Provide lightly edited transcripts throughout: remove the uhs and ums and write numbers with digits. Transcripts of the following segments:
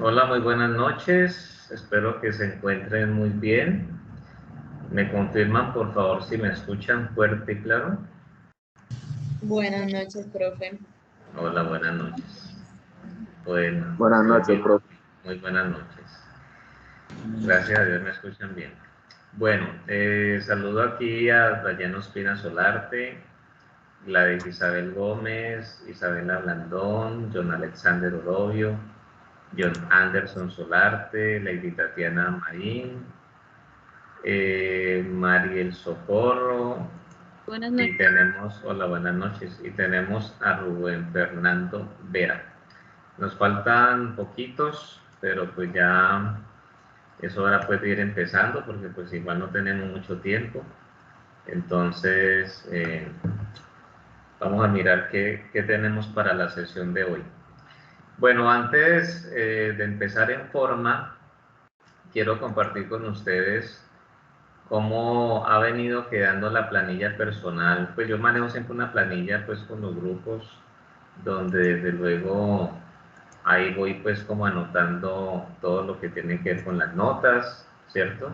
Hola, muy buenas noches. Espero que se encuentren muy bien. ¿Me confirman, por favor, si me escuchan fuerte y claro? Buenas noches, profe. Hola, buenas noches. Bueno, Buenas estoy noches, bien. profe. Muy buenas noches. Gracias a Dios me escuchan bien. Bueno, saludo aquí a Dayana Ospina Solarte, Gladys Isabel Gómez, Isabela Blandón, John Alexander Orobio, John Anderson Solarte, Lady Tatiana Marín, Mariel Socorro, Buenas y noches. tenemos, hola, buenas noches, y tenemos a Rubén Fernando Vera. Nos faltan poquitos, pero pues ya es hora pues de ir empezando, porque pues igual no tenemos mucho tiempo. Entonces, vamos a mirar qué tenemos para la sesión de hoy. Bueno, antes de empezar en forma, quiero compartir con ustedes cómo ha venido quedando la planilla personal. Pues yo manejo siempre una planilla pues con los grupos, donde desde luego ahí voy pues como anotando todo lo que tiene que ver con las notas, ¿cierto?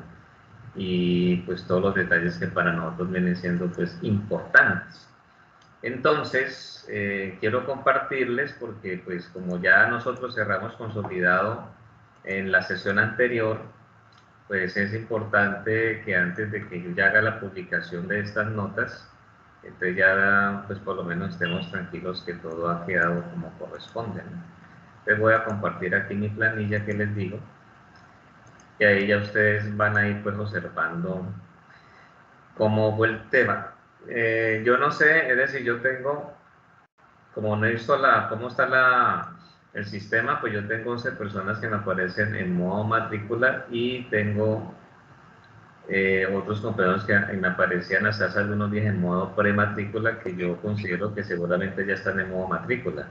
Y pues todos los detalles que para nosotros vienen siendo pues importantes. Entonces, quiero compartirles porque pues como ya nosotros cerramos consolidado en la sesión anterior, pues es importante que antes de que yo ya haga la publicación de estas notas, entonces ya pues por lo menos estemos tranquilos que todo ha quedado como corresponde, ¿no? Les voy a compartir aquí mi planilla que les digo, y ahí ya ustedes van a ir pues observando cómo fue el tema. Yo no sé, es decir, yo tengo, como no he visto cómo está el sistema, pues yo tengo 11 personas que me aparecen en modo matrícula y tengo otros compañeros que me aparecían hasta hace algunos días en modo prematrícula, que yo considero que seguramente ya están en modo matrícula,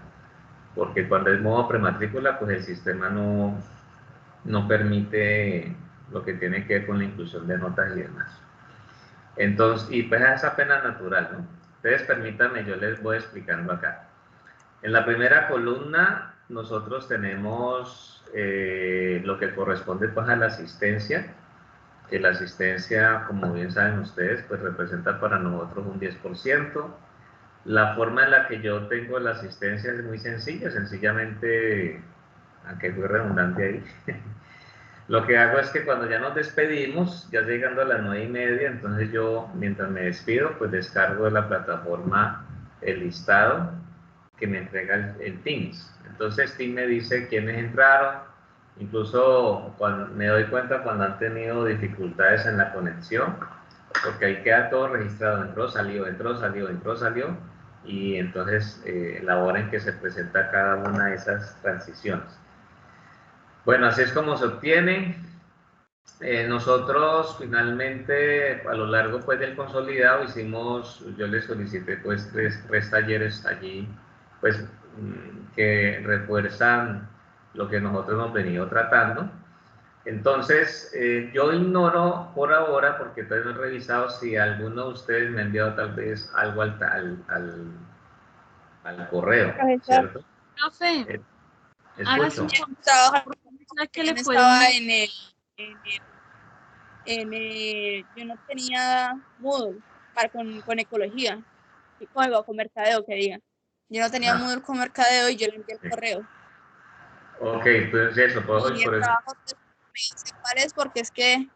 porque cuando es modo prematrícula, pues el sistema no permite lo que tiene que ver con la inclusión de notas y demás. Entonces, y pues es apenas natural, ¿no? Entonces, permítanme, yo les voy explicando acá. En la primera columna, nosotros tenemos lo que corresponde pues a la asistencia, que la asistencia, como bien saben ustedes, pues representa para nosotros un 10%. La forma en la que yo tengo la asistencia es muy sencilla, sencillamente, aunque fui redundante ahí, lo que hago es que cuando ya nos despedimos, ya llegando a las 9:30, entonces yo, mientras me despido, pues descargo de la plataforma el listado que me entrega el Teams. Entonces Teams me dice quiénes entraron, incluso cuando me doy cuenta cuando han tenido dificultades en la conexión, porque ahí queda todo registrado, entró, salió, entró, salió, entró, salió, y entonces la hora en que se presenta cada una de esas transiciones. Bueno, así es como se obtiene. Nosotros finalmente a lo largo pues del consolidado hicimos, yo les solicité pues tres talleres allí pues que refuerzan lo que nosotros hemos venido tratando. Entonces yo ignoro por ahora, porque todavía no he revisado si alguno de ustedes me ha enviado tal vez algo al correo, Profesor, ¿cierto? Profe, hágase Escucho. un favor, trabajar ¿será que le también puede estaba uno? yo no tenía Moodle con ecología, y con mercadeo, que diga. Yo no tenía Ah, Moodle con mercadeo y yo le envié el sí. correo. Ok, pues eso, Y el por eso. trabajo pues, me dice cuál es, porque es que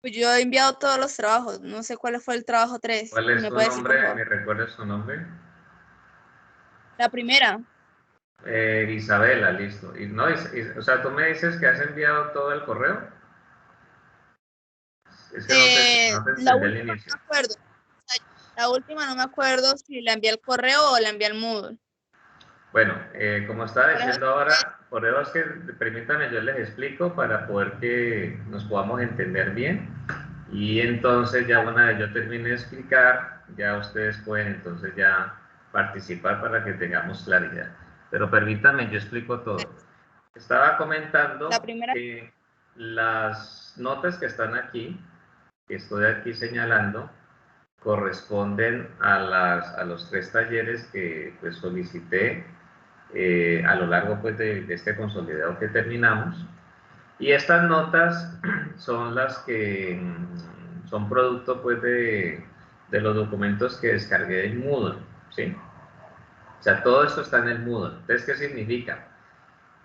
pues, yo he enviado todos los trabajos. No sé cuál fue el trabajo 3. ¿Cuál es ¿Me su puede decir, por nombre? favor? ¿Me recuerda su nombre? La primera. Isabela, listo. Y, no, o sea, tú me dices que has enviado todo el correo. Es que no te La entendí al última no inicio. me acuerdo. O sea, la última no me acuerdo si la envié al correo o la envié al Moodle. Bueno, como estaba Por eso diciendo ahora, por eso es que permítanme, yo les explico para poder que nos podamos entender bien. Y entonces ya una vez yo termine de explicar, ya ustedes pueden entonces ya participar para que tengamos claridad. Pero permítanme, yo explico todo. Estaba la comentando primera. que las notas que están aquí, que estoy aquí señalando, corresponden a los tres talleres que pues, solicité a lo largo pues, de este consolidado que terminamos. Y estas notas son las que son producto pues, de los documentos que descargué del Moodle, ¿sí? O sea, todo esto está en el Moodle. Entonces, ¿qué significa?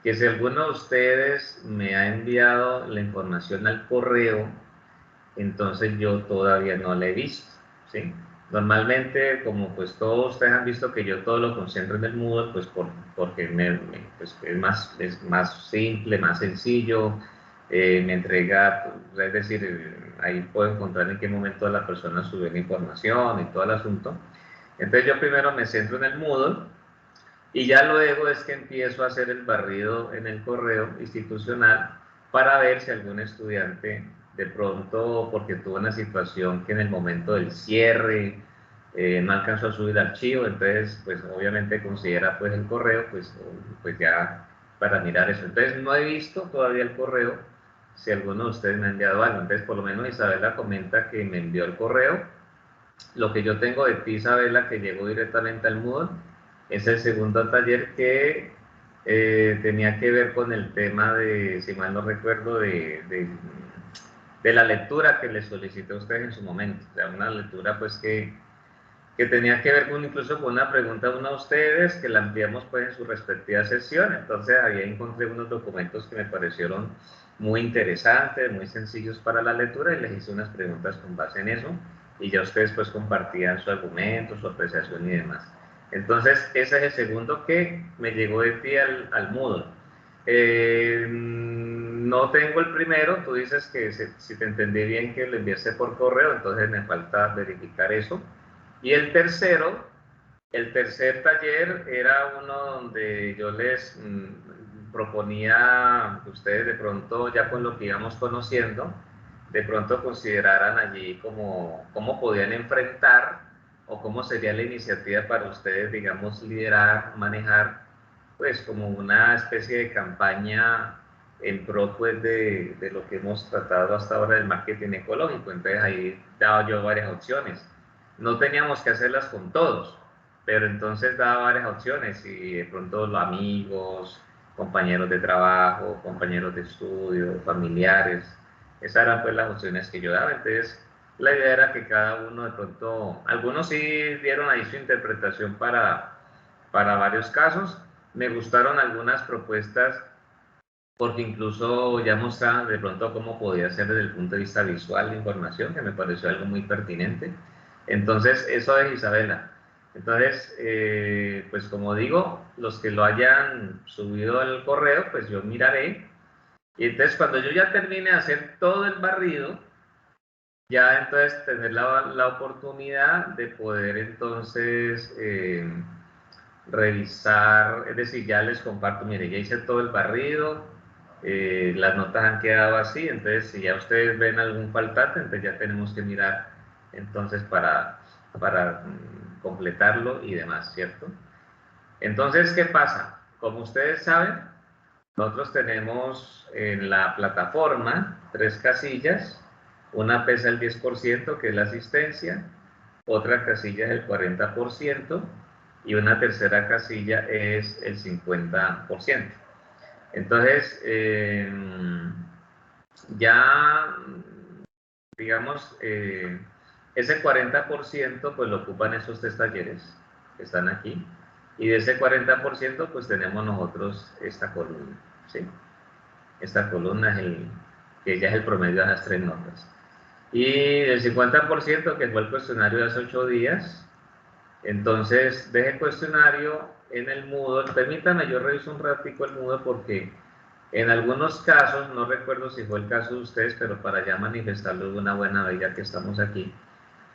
Que si alguno de ustedes me ha enviado la información al correo, entonces yo todavía no la he visto, ¿sí? Normalmente, como pues todos ustedes han visto que yo todo lo concentro en el Moodle, pues porque pues es más simple, más sencillo, me entrega, pues, es decir, ahí puedo encontrar en qué momento la persona subió la información y todo el asunto. Entonces yo primero me centro en el Moodle, y ya luego es que empiezo a hacer el barrido en el correo institucional para ver si algún estudiante de pronto, porque tuvo una situación que en el momento del cierre no alcanzó a subir archivo, entonces pues obviamente considera pues el correo pues ya para mirar eso. Entonces no he visto todavía el correo, si alguno de ustedes me ha enviado algo. Entonces por lo menos Isabela comenta que me envió el correo. Lo que yo tengo de ti, Isabela, que llegó directamente al Moodle, es el segundo taller que tenía que ver con el tema de, si mal no recuerdo, de la lectura que les solicité a ustedes en su momento. O sea, una lectura pues que tenía que ver con incluso con una pregunta de uno de ustedes que la enviamos pues en su respectiva sesión. Entonces ahí encontré unos documentos que me parecieron muy interesantes, muy sencillos para la lectura y les hice unas preguntas con base en eso y ya ustedes pues compartían su argumento, su apreciación y demás. Entonces ese es el segundo que me llegó de ti al Moodle. No tengo el primero, tú dices que si te entendí bien que lo enviaste por correo, entonces me falta verificar eso. Y el tercer taller era uno donde yo les proponía que ustedes de pronto, ya con lo que íbamos conociendo, de pronto consideraran allí cómo podían enfrentar o cómo sería la iniciativa para ustedes, digamos, liderar, manejar, pues como una especie de campaña en pro pues, de lo que hemos tratado hasta ahora del marketing ecológico. Entonces ahí daba yo varias opciones. No teníamos que hacerlas con todos, pero entonces daba varias opciones y de pronto los amigos, compañeros de trabajo, compañeros de estudio, familiares, esas eran pues las opciones que yo daba. Entonces la idea era que cada uno de pronto, algunos sí dieron ahí su interpretación para varios casos. Me gustaron algunas propuestas porque incluso ya mostraban de pronto cómo podía ser desde el punto de vista visual la información, que me pareció algo muy pertinente. Entonces, eso es Isabela. Entonces, pues como digo, los que lo hayan subido al correo, pues yo miraré. Y entonces cuando yo ya termine de hacer todo el barrido, ya entonces tener la oportunidad de poder entonces revisar, es decir, ya les comparto, mire, ya hice todo el barrido, las notas han quedado así, entonces si ya ustedes ven algún faltante, entonces ya tenemos que mirar entonces para completarlo y demás, ¿cierto? Entonces, ¿qué pasa? Como ustedes saben, nosotros tenemos en la plataforma 3 casillas, una pesa el 10%, que es la asistencia, otra casilla es el 40% y una tercera casilla es el 50%. Entonces, ya, digamos, ese 40% pues lo ocupan esos 3 talleres que están aquí, y de ese 40% pues tenemos nosotros esta columna, ¿sí? Esta columna es que ya es el promedio de las 3 notas. Y el 50% que fue el cuestionario de hace 8 días, entonces deje cuestionario en el Moodle. Permítame, yo reviso un ratico el Moodle porque en algunos casos, no recuerdo si fue el caso de ustedes, pero para ya manifestarlo de una buena vez ya que estamos aquí,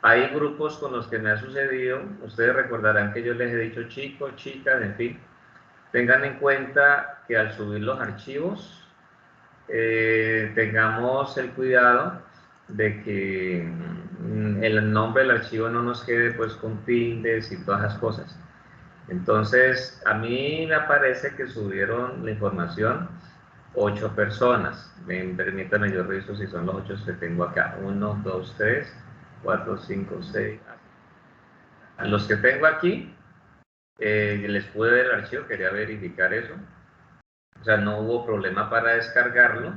hay grupos con los que me ha sucedido, ustedes recordarán que yo les he dicho chicos, chicas, en fin, tengan en cuenta que al subir los archivos tengamos el cuidado de que el nombre del archivo no nos quede pues con tildes y todas las cosas. Entonces, a mí me parece que subieron la información 8 personas. Permítame, yo reviso si son los 8 que tengo acá. 1, 2, 3, 4, 5, 6. Los que tengo aquí Les pude ver el archivo, quería verificar eso. O sea, no hubo problema para descargarlo.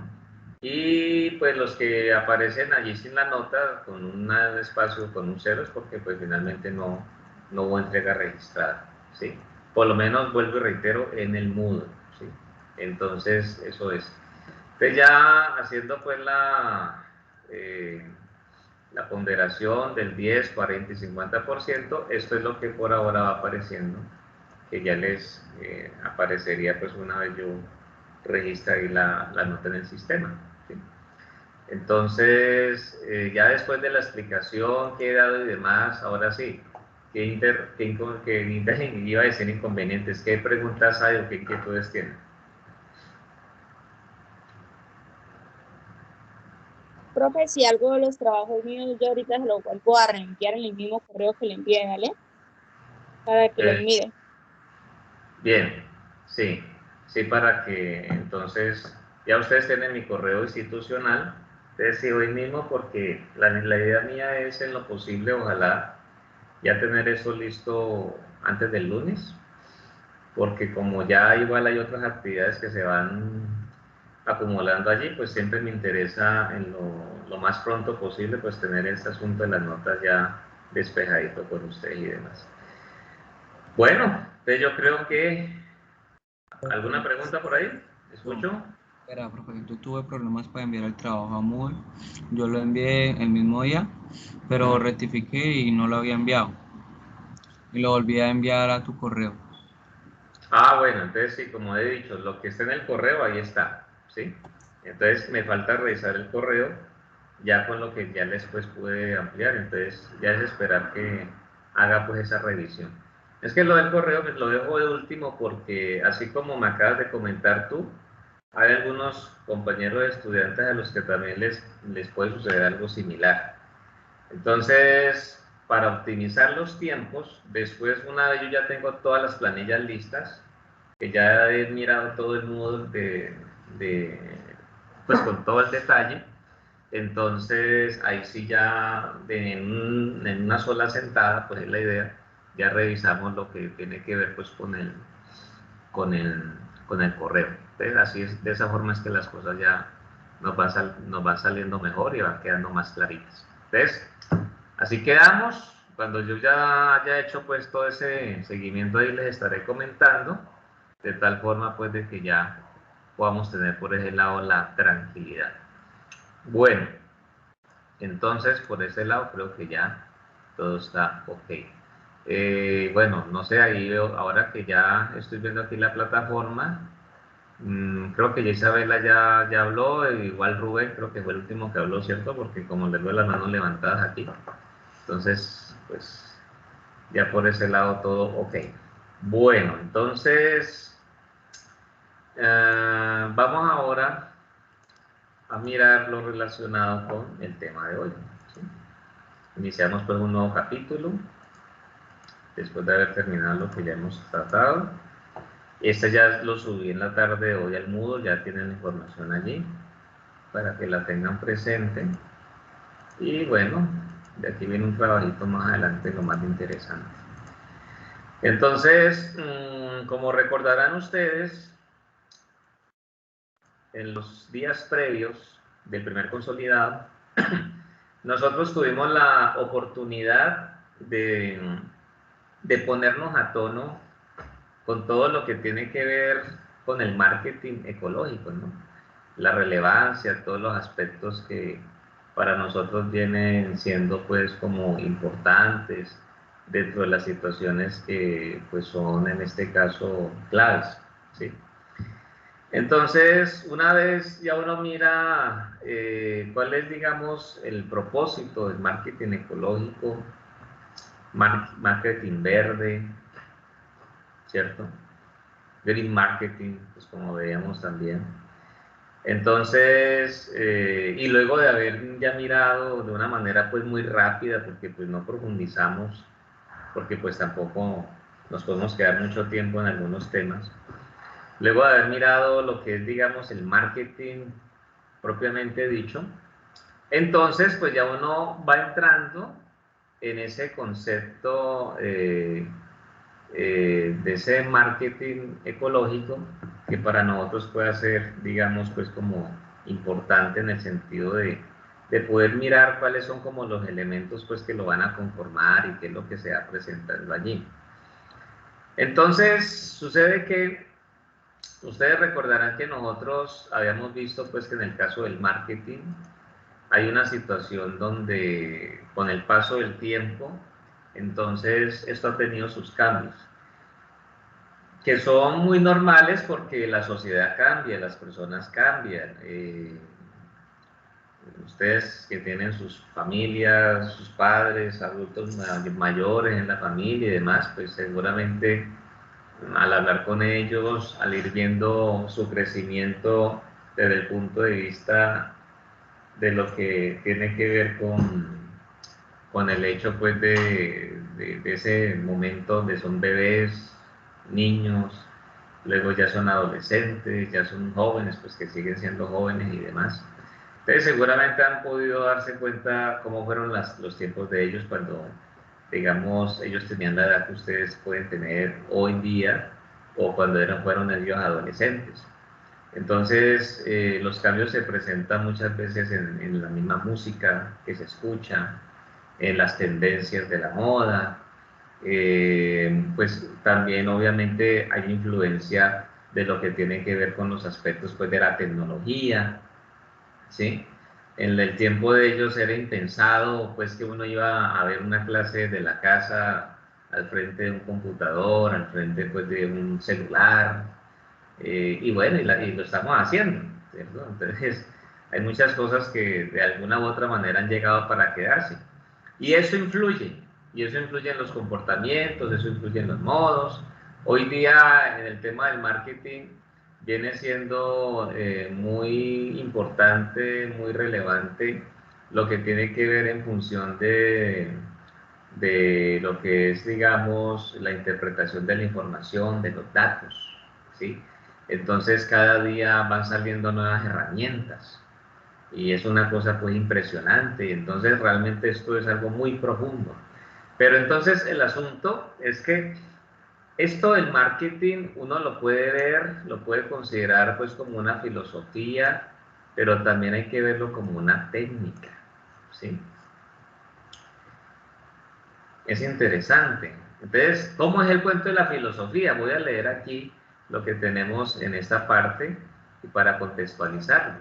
Y pues los que aparecen allí sin la nota, con un espacio, con un cero, es porque pues finalmente no hubo entrega registrada, ¿sí? Por lo menos, vuelvo y reitero, en el Moodle, ¿sí? Entonces, eso es. Entonces ya haciendo pues la ponderación del 10, 40 y 50%, esto es lo que por ahora va apareciendo, que ya les aparecería pues una vez yo registre ahí la nota en el sistema, ¿sí? Entonces, ya después de la explicación que he dado y demás, ahora sí, ¿qué iba a decir inconvenientes? ¿Qué preguntas hay o qué inquietudes tienen? Profe, si algo de los trabajos míos yo ahorita se lo vuelvo a reenviar en el mismo correo que le envié, ¿vale? Para que los Eh, mire. Bien, sí, sí, para que entonces ya ustedes tienen mi correo institucional. Entonces sí, hoy mismo, porque la idea mía es en lo posible, ojalá ya tener eso listo antes del lunes, porque como ya igual hay otras actividades que se van acumulando allí, pues siempre me interesa en lo más pronto posible pues tener este asunto de las notas ya despejadito con ustedes y demás. Bueno, entonces yo creo que ¿alguna pregunta por ahí? ¿Escucho? Espera, profe, yo tuve problemas para enviar el trabajo a Moodle. Yo lo envié el mismo día, pero rectifiqué y no lo había enviado. Y lo volví a enviar a tu correo. Ah, bueno, entonces sí, como he dicho, lo que está en el correo ahí está, ¿sí? Entonces me falta revisar el correo ya con lo que ya después pude ampliar, entonces ya es esperar que haga pues esa revisión. Es que lo del correo pues, lo dejo de último porque así como me acabas de comentar tú, hay algunos compañeros estudiantes a los que también les puede suceder algo similar. Entonces, para optimizar los tiempos, después una vez yo ya tengo todas las planillas listas, que ya he mirado todo el modo pues con todo el detalle, entonces ahí sí ya en una sola sentada, pues es la idea, ya revisamos lo que tiene que ver pues con el, con el correo. Entonces así es, de esa forma es que las cosas ya nos van saliendo mejor y van quedando más claritas. Entonces, así quedamos. Cuando yo ya haya hecho pues todo ese seguimiento ahí les estaré comentando, de tal forma pues de que ya podamos tener por ese lado la tranquilidad. Bueno, entonces por ese lado creo que ya todo está ok. Bueno, no sé, ahí veo, ahora que ya estoy viendo aquí la plataforma, creo que ya Isabela ya habló, igual Rubén creo que fue el último que habló, ¿cierto? Porque como le veo las manos levantadas aquí, entonces pues ya por ese lado todo ok. Bueno, entonces vamos ahora a mirar lo relacionado con el tema de hoy, ¿sí? Iniciamos pues un nuevo capítulo después de haber terminado lo que ya hemos tratado. Este ya lo subí en la tarde de hoy al Moodle, ya tienen la información allí para que la tengan presente. Y bueno, de aquí viene un trabajito más adelante, lo más interesante. Entonces, como recordarán ustedes, en los días previos del primer consolidado, nosotros tuvimos la oportunidad de ponernos a tono con todo lo que tiene que ver con el marketing ecológico, ¿no? La relevancia, todos los aspectos que para nosotros vienen siendo pues como importantes dentro de las situaciones que pues son en este caso claves, ¿sí? Entonces, una vez ya uno mira cuál es, digamos, el propósito del marketing ecológico, marketing verde, ¿cierto? Green marketing, pues como veíamos también. Entonces, y luego de haber ya mirado de una manera pues muy rápida, porque pues no profundizamos, porque pues tampoco nos podemos quedar mucho tiempo en algunos temas. Luego de haber mirado lo que es, digamos, el marketing propiamente dicho, entonces pues ya uno va entrando en ese concepto de ese marketing ecológico que para nosotros puede ser, digamos, pues como importante en el sentido de poder mirar cuáles son como los elementos pues que lo van a conformar y qué es lo que se va presentando allí. Entonces, sucede que ustedes recordarán que nosotros habíamos visto pues que en el caso del marketing hay una situación donde con el paso del tiempo, entonces esto ha tenido sus cambios, que son muy normales porque la sociedad cambia, las personas cambian. Ustedes que tienen sus familias, sus padres, adultos mayores en la familia y demás, pues seguramente al hablar con ellos, al ir viendo su crecimiento desde el punto de vista de lo que tiene que ver con el hecho pues de ese momento donde son bebés, niños, luego ya son adolescentes, ya son jóvenes, pues que siguen siendo jóvenes y demás. Entonces seguramente han podido darse cuenta cómo fueron los tiempos de ellos cuando, digamos, ellos tenían la edad que ustedes pueden tener hoy día o cuando fueron ellos adolescentes. Entonces los cambios se presentan muchas veces en la misma música que se escucha, en las tendencias de la moda, pues también obviamente hay influencia de lo que tiene que ver con los aspectos pues de la tecnología, ¿sí? En el tiempo de ellos era impensado pues que uno iba a ver una clase de la casa al frente de un computador, al frente pues de un celular, y bueno, y lo estamos haciendo, ¿cierto? Entonces hay muchas cosas que de alguna u otra manera han llegado para quedarse. Y eso influye en los comportamientos, eso influye en los modos. Hoy día en el tema del marketing viene siendo muy importante, muy relevante lo que tiene que ver en función de lo que es, digamos, la interpretación de la información, de los datos, ¿sí? Entonces cada día van saliendo nuevas herramientas y es una cosa pues impresionante, entonces realmente esto es algo muy profundo. Pero entonces el asunto es que esto del marketing uno lo puede ver, lo puede considerar pues como una filosofía, pero también hay que verlo como una técnica, ¿sí? Es interesante. Entonces, ¿cómo es el cuento de la filosofía? Voy a leer aquí lo que tenemos en esta parte y para contextualizarlo.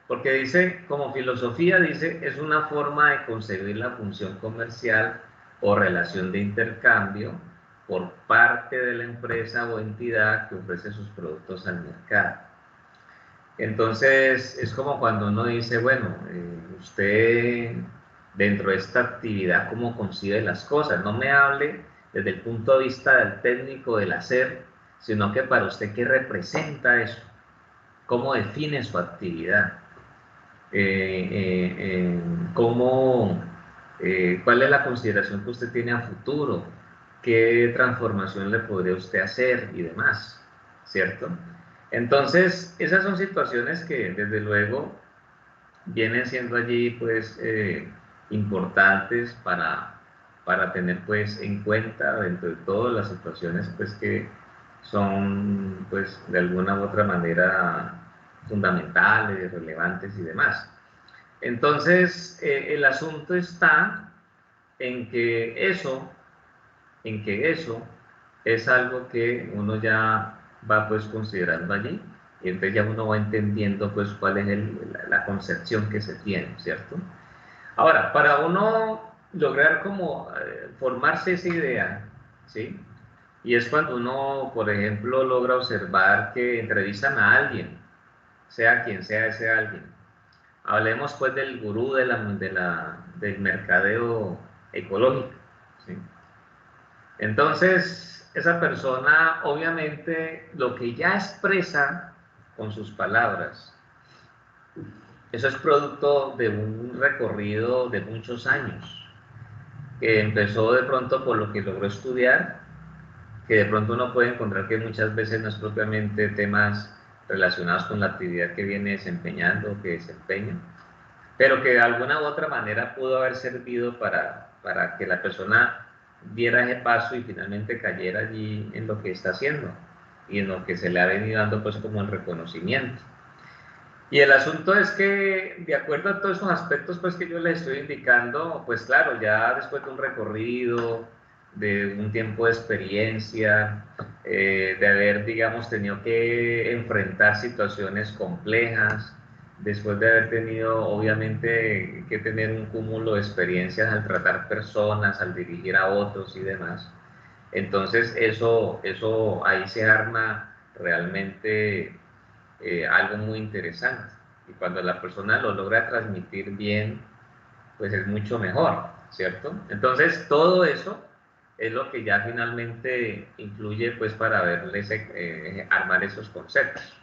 Porque dice, como filosofía, dice, es una forma de concebir la función comercial o relación de intercambio por parte de la empresa o entidad que ofrece sus productos al mercado. Entonces, es como cuando uno dice, bueno, usted dentro de esta actividad, ¿cómo concibe las cosas? No me hable desde el punto de vista del técnico, del hacer, sino que para usted, ¿qué representa eso? ¿Cómo define su actividad? ¿Cuál es la consideración que usted tiene a futuro? ¿Qué transformación le podría usted hacer y demás? ¿Cierto? Entonces, esas son situaciones que desde luego vienen siendo allí pues importantes para tener pues en cuenta dentro de todas las situaciones pues que son pues de alguna u otra manera fundamentales, relevantes y demás. Entonces el asunto está en que eso es algo que uno ya va pues considerando allí y entonces ya uno va entendiendo pues cuál es la concepción que se tiene, ¿cierto? Ahora, para uno lograr como formarse esa idea, ¿sí? Y es cuando uno, por ejemplo, logra observar que entrevistan a alguien, sea quien sea ese alguien. Hablemos pues del gurú del mercadeo ecológico, ¿sí? Entonces, esa persona obviamente lo que ya expresa con sus palabras, eso es producto de un recorrido de muchos años, que empezó de pronto por lo que logró estudiar, que de pronto uno puede encontrar que muchas veces no es propiamente temas relacionados con la actividad que viene desempeñando, que desempeña, pero que de alguna u otra manera pudo haber servido para que la persona diera ese paso y finalmente cayera allí en lo que está haciendo y en lo que se le ha venido dando pues como el reconocimiento. Y el asunto es que, de acuerdo a todos esos aspectos pues que yo les estoy indicando, pues claro, ya después de un recorrido, de un tiempo de experiencia, de haber, digamos, tenido que enfrentar situaciones complejas, después de haber tenido, obviamente, que tener un cúmulo de experiencias al tratar personas, al dirigir a otros y demás, entonces eso ahí se arma realmente algo muy interesante. Y cuando la persona lo logra transmitir bien, pues es mucho mejor, ¿cierto? Entonces, todo eso es lo que ya finalmente incluye, pues, para verles, armar esos conceptos.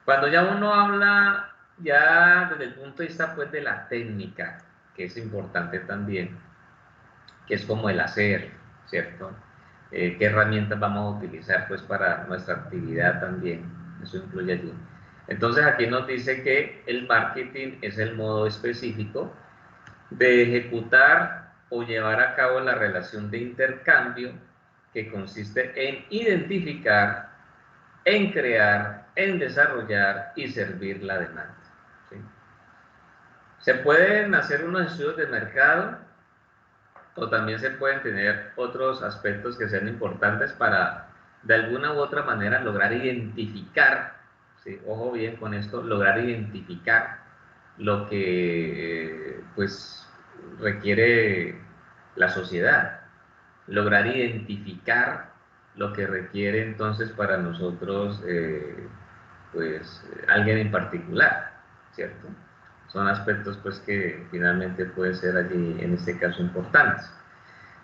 Cuando ya uno habla, ya desde el punto de vista, pues, de la técnica, que es importante también, que es como el hacer, ¿cierto? ¿Qué herramientas vamos a utilizar, pues, para nuestra actividad también? Eso incluye allí. Entonces, aquí nos dice que el marketing es el modo específico de ejecutar o llevar a cabo la relación de intercambio que consiste en identificar, en crear, en desarrollar y servir la demanda. ¿Sí? Se pueden hacer unos estudios de mercado o también se pueden tener otros aspectos que sean importantes para de alguna u otra manera lograr identificar, ¿sí? Ojo bien con esto, lograr identificar lo que pues requiere la sociedad, lograr identificar lo que requiere entonces para nosotros pues alguien en particular, ¿cierto? Son aspectos pues que finalmente puede ser allí en este caso importantes.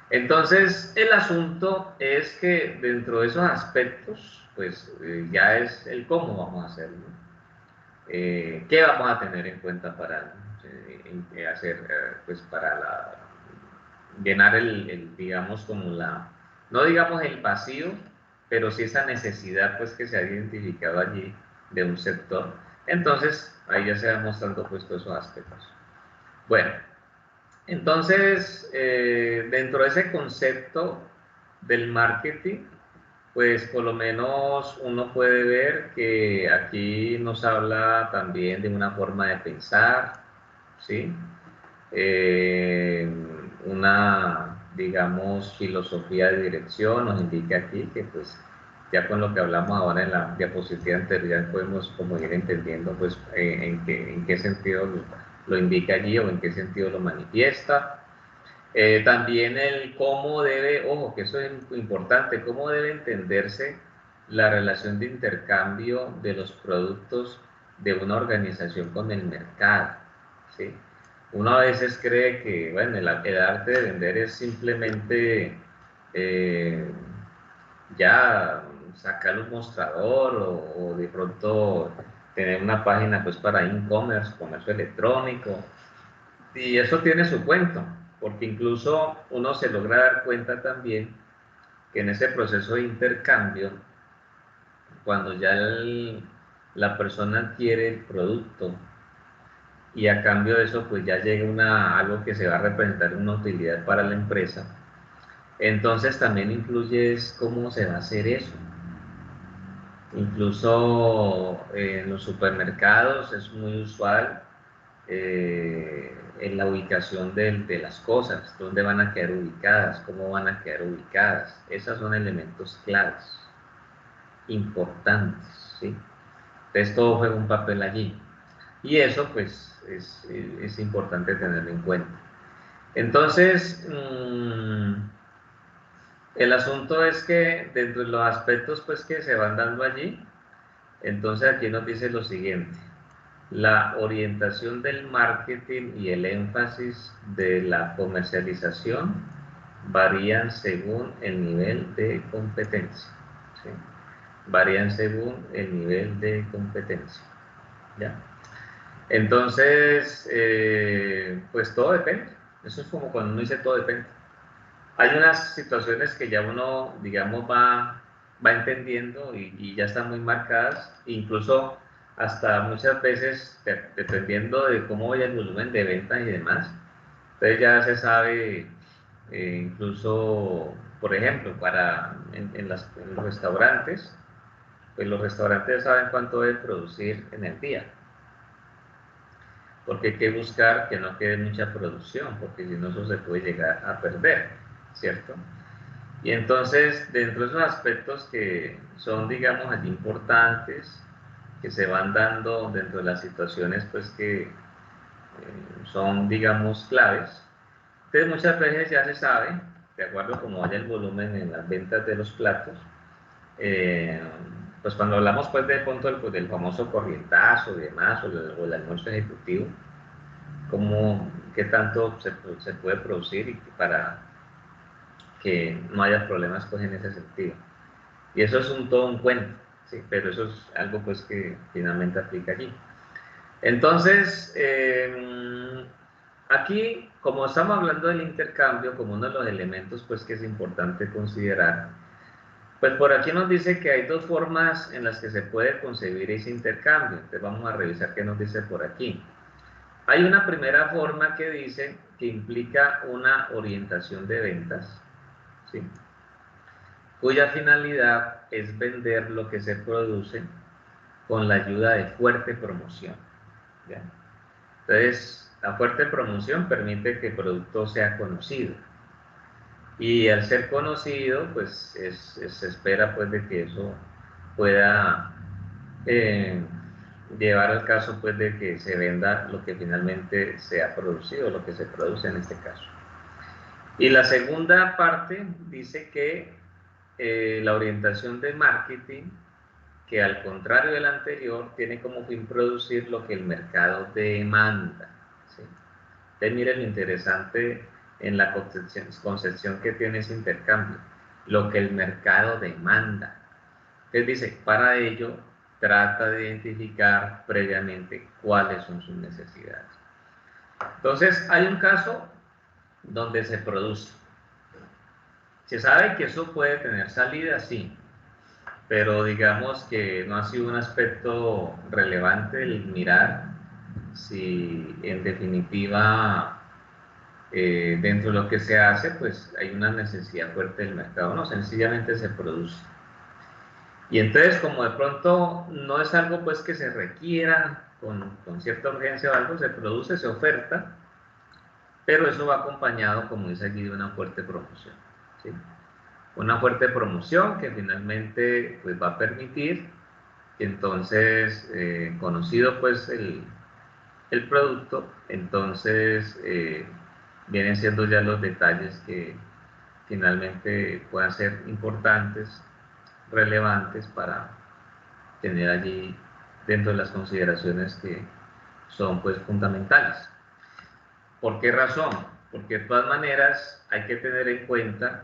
Entonces el asunto es que dentro de esos aspectos pues ya es el cómo vamos a hacerlo. ¿Qué vamos a tener en cuenta para hacer, pues para llenar digamos, como no digamos el vacío, pero sí esa necesidad, pues, que se ha identificado allí de un sector? Entonces, ahí ya se van mostrando, pues, todos esos aspectos. Bueno, entonces, dentro de ese concepto del marketing, pues por lo menos uno puede ver que aquí nos habla también de una forma de pensar, ¿sí? Una, digamos, filosofía de dirección nos indica aquí que pues ya con lo que hablamos ahora en la diapositiva anterior ya podemos como ir entendiendo pues en qué sentido lo indica allí o en qué sentido lo manifiesta. También el cómo debe, ojo, que eso es importante, cómo debe entenderse la relación de intercambio de los productos de una organización con el mercado, ¿sí? Uno a veces cree que, bueno, el arte de vender es simplemente ya sacar un mostrador o de pronto tener una página pues para e-commerce, comercio electrónico, y eso tiene su cuento, porque incluso uno se logra dar cuenta también que en ese proceso de intercambio, cuando ya la persona adquiere el producto y a cambio de eso pues ya llega algo que se va a representar una utilidad para la empresa, entonces también incluye cómo se va a hacer eso. Incluso en los supermercados es muy usual en la ubicación de las cosas, dónde van a quedar ubicadas, cómo van a quedar ubicadas. Esos son elementos claves, importantes, ¿sí? Entonces todo juega un papel allí. Y eso pues es importante tenerlo en cuenta. Entonces, el asunto es que dentro de los aspectos pues que se van dando allí, entonces aquí nos dice lo siguiente: la orientación del marketing y el énfasis de la comercialización varían según el nivel de competencia, ¿sí? Varían según el nivel de competencia, ¿ya? Entonces, pues todo depende. Eso es como cuando uno dice todo depende. Hay unas situaciones que ya uno, digamos, va entendiendo y ya están muy marcadas, incluso hasta muchas veces, dependiendo de cómo vaya el volumen de ventas y demás, entonces ya se sabe incluso, por ejemplo, en los restaurantes, pues los restaurantes saben cuánto deben producir en el día, porque hay que buscar que no quede mucha producción, porque si no eso se puede llegar a perder, ¿cierto? Y entonces, dentro de esos aspectos que son, digamos, allí importantes, que se van dando dentro de las situaciones, pues que son, digamos, claves, entonces muchas veces ya se sabe, de acuerdo a cómo vaya el volumen en las ventas de los platos, pues cuando hablamos pues de pronto del famoso corrientazo y demás, o el almuerzo ejecutivo, qué tanto se puede producir y para que no haya problemas pues en ese sentido. Y eso es todo un cuento, ¿sí? Pero eso es algo pues que finalmente aplica allí. Entonces, aquí, como estamos hablando del intercambio como uno de los elementos pues que es importante considerar, pues por aquí nos dice que hay dos formas en las que se puede concebir ese intercambio. Entonces vamos a revisar qué nos dice por aquí. Hay una primera forma que dice que implica una orientación de ventas, ¿sí?, cuya finalidad es vender lo que se produce con la ayuda de fuerte promoción, ¿ya? Entonces, la fuerte promoción permite que el producto sea conocido. Y al ser conocido, pues se espera pues de que eso pueda llevar al caso pues de que se venda lo que finalmente se ha producido, lo que se produce en este caso. Y la segunda parte dice que la orientación de marketing, que al contrario del anterior, tiene como fin producir lo que el mercado demanda, ¿sí? Entonces miren lo interesante en la concepción que tiene ese intercambio, lo que el mercado demanda. Entonces dice, para ello trata de identificar previamente cuáles son sus necesidades. Entonces hay un caso donde se produce. Se sabe que eso puede tener salida, sí, pero digamos que no ha sido un aspecto relevante el mirar si en definitiva dentro de lo que se hace pues hay una necesidad fuerte del mercado, no, sencillamente se produce. Y entonces como de pronto no es algo pues que se requiera con cierta urgencia o algo, se produce, se oferta, pero eso va acompañado, como dice aquí, de una fuerte promoción, ¿sí? Una fuerte promoción que finalmente pues va a permitir que entonces, conocido pues el producto, entonces vienen siendo ya los detalles que finalmente puedan ser importantes, relevantes para tener allí dentro de las consideraciones que son pues fundamentales. ¿Por qué razón? Porque de todas maneras hay que tener en cuenta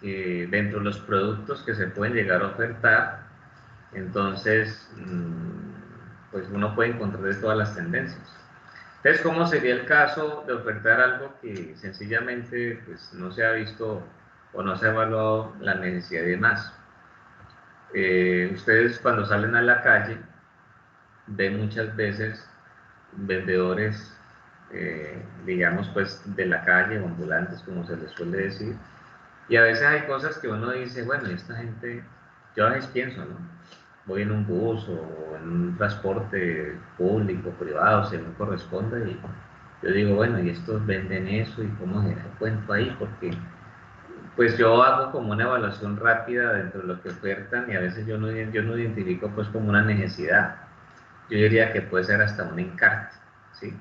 que dentro de los productos que se pueden llegar a ofertar, entonces pues uno puede encontrar de todas las tendencias. Entonces, ¿cómo sería el caso de ofertar algo que sencillamente pues, no se ha visto o no se ha evaluado la necesidad de más? Ustedes cuando salen a la calle ven muchas veces vendedores, digamos pues de la calle o ambulantes como se les suele decir, y a veces hay cosas que uno dice, bueno, esta gente, yo a veces pienso, ¿no? Voy en un bus o en un transporte público, privado, según corresponda, y yo digo, bueno, y estos venden eso, y cómo se da el cuento ahí, porque pues yo hago como una evaluación rápida dentro de lo que ofertan, y a veces yo no identifico pues como una necesidad. Yo diría que puede ser hasta un encarte, ¿sí?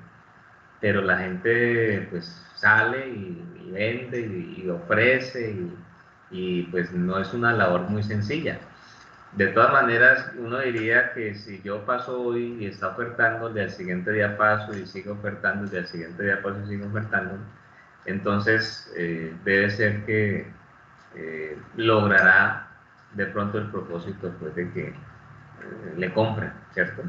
Pero la gente pues sale y vende y ofrece y pues no es una labor muy sencilla. De todas maneras, uno diría que si yo paso hoy y está ofertando, al siguiente día paso y sigo ofertando, y al siguiente día paso y sigo ofertando, entonces debe ser que logrará de pronto el propósito pues, de que le compren, ¿cierto?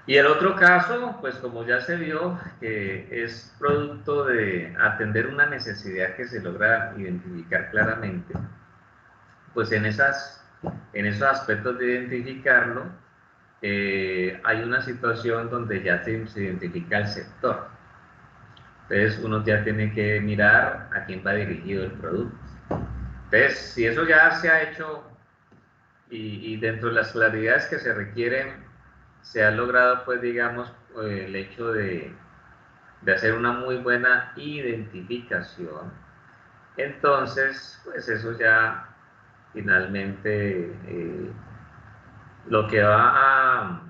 Y el otro caso, pues como ya se vio, que es producto de atender una necesidad que se logra identificar claramente, pues en esos aspectos de identificarlo, hay una situación donde ya se identifica el sector. Entonces uno ya tiene que mirar a quién va dirigido el producto. Entonces, si eso ya se ha hecho y dentro de las claridades que se requieren, se ha logrado, pues digamos, el hecho de hacer una muy buena identificación, entonces, pues eso ya finalmente lo que va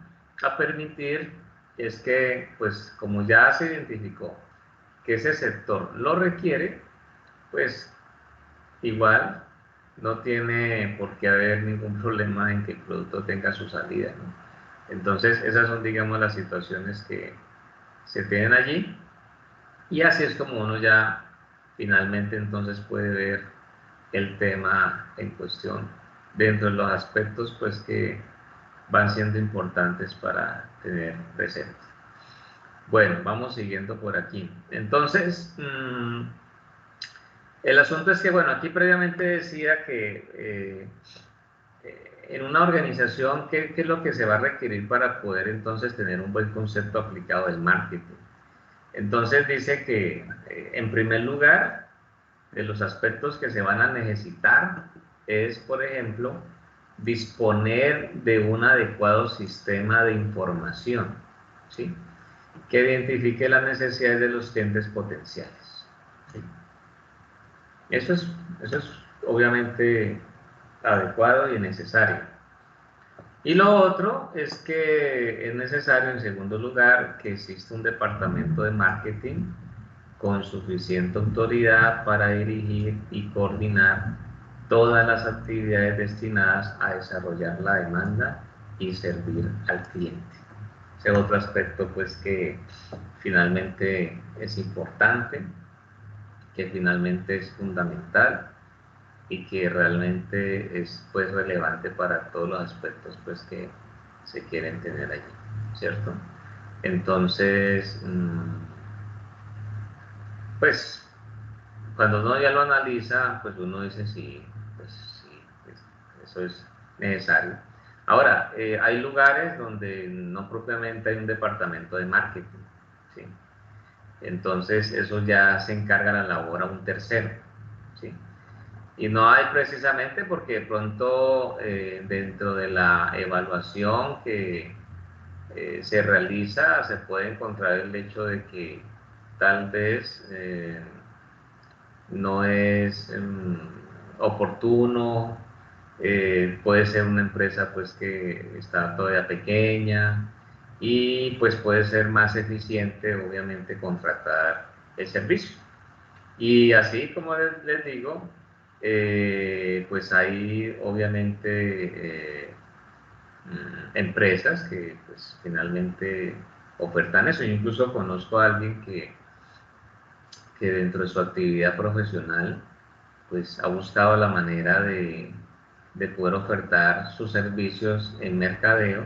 a permitir es que, pues como ya se identificó que ese sector lo requiere, pues igual no tiene por qué haber ningún problema en que el producto tenga su salida, ¿no? Entonces, esas son, digamos, las situaciones que se tienen allí, y así es como uno ya finalmente entonces puede ver el tema en cuestión dentro de los aspectos pues que van siendo importantes para tener presente. Bueno, vamos siguiendo por aquí. Entonces, el asunto es que, bueno, aquí previamente decía que en una organización, ¿qué es lo que se va a requerir para poder entonces tener un buen concepto aplicado del marketing? Entonces dice que, en primer lugar, de los aspectos que se van a necesitar es, por ejemplo, disponer de un adecuado sistema de información, ¿sí?, que identifique las necesidades de los clientes potenciales, ¿sí? Eso es obviamente adecuado y necesario. Y lo otro es que es necesario, en segundo lugar, que exista un departamento de marketing con suficiente autoridad para dirigir y coordinar todas las actividades destinadas a desarrollar la demanda y servir al cliente. Ese es otro aspecto pues que finalmente es importante, que finalmente es fundamental y que realmente es pues relevante para todos los aspectos pues que se quieren tener allí, ¿cierto? Entonces, pues cuando uno ya lo analiza, pues uno dice sí, pues sí, eso es necesario. Ahora, hay lugares donde no propiamente hay un departamento de marketing, ¿sí? Entonces eso ya se encarga la labor a un tercero, ¿sí? Y no hay precisamente porque de pronto dentro de la evaluación que se realiza se puede encontrar el hecho de que tal vez no es oportuno, puede ser una empresa pues que está todavía pequeña y pues puede ser más eficiente obviamente contratar el servicio. Y así como les digo, pues hay obviamente empresas que pues finalmente ofertan eso. Yo incluso conozco a alguien que dentro de su actividad profesional pues ha buscado la manera de poder ofertar sus servicios en mercadeo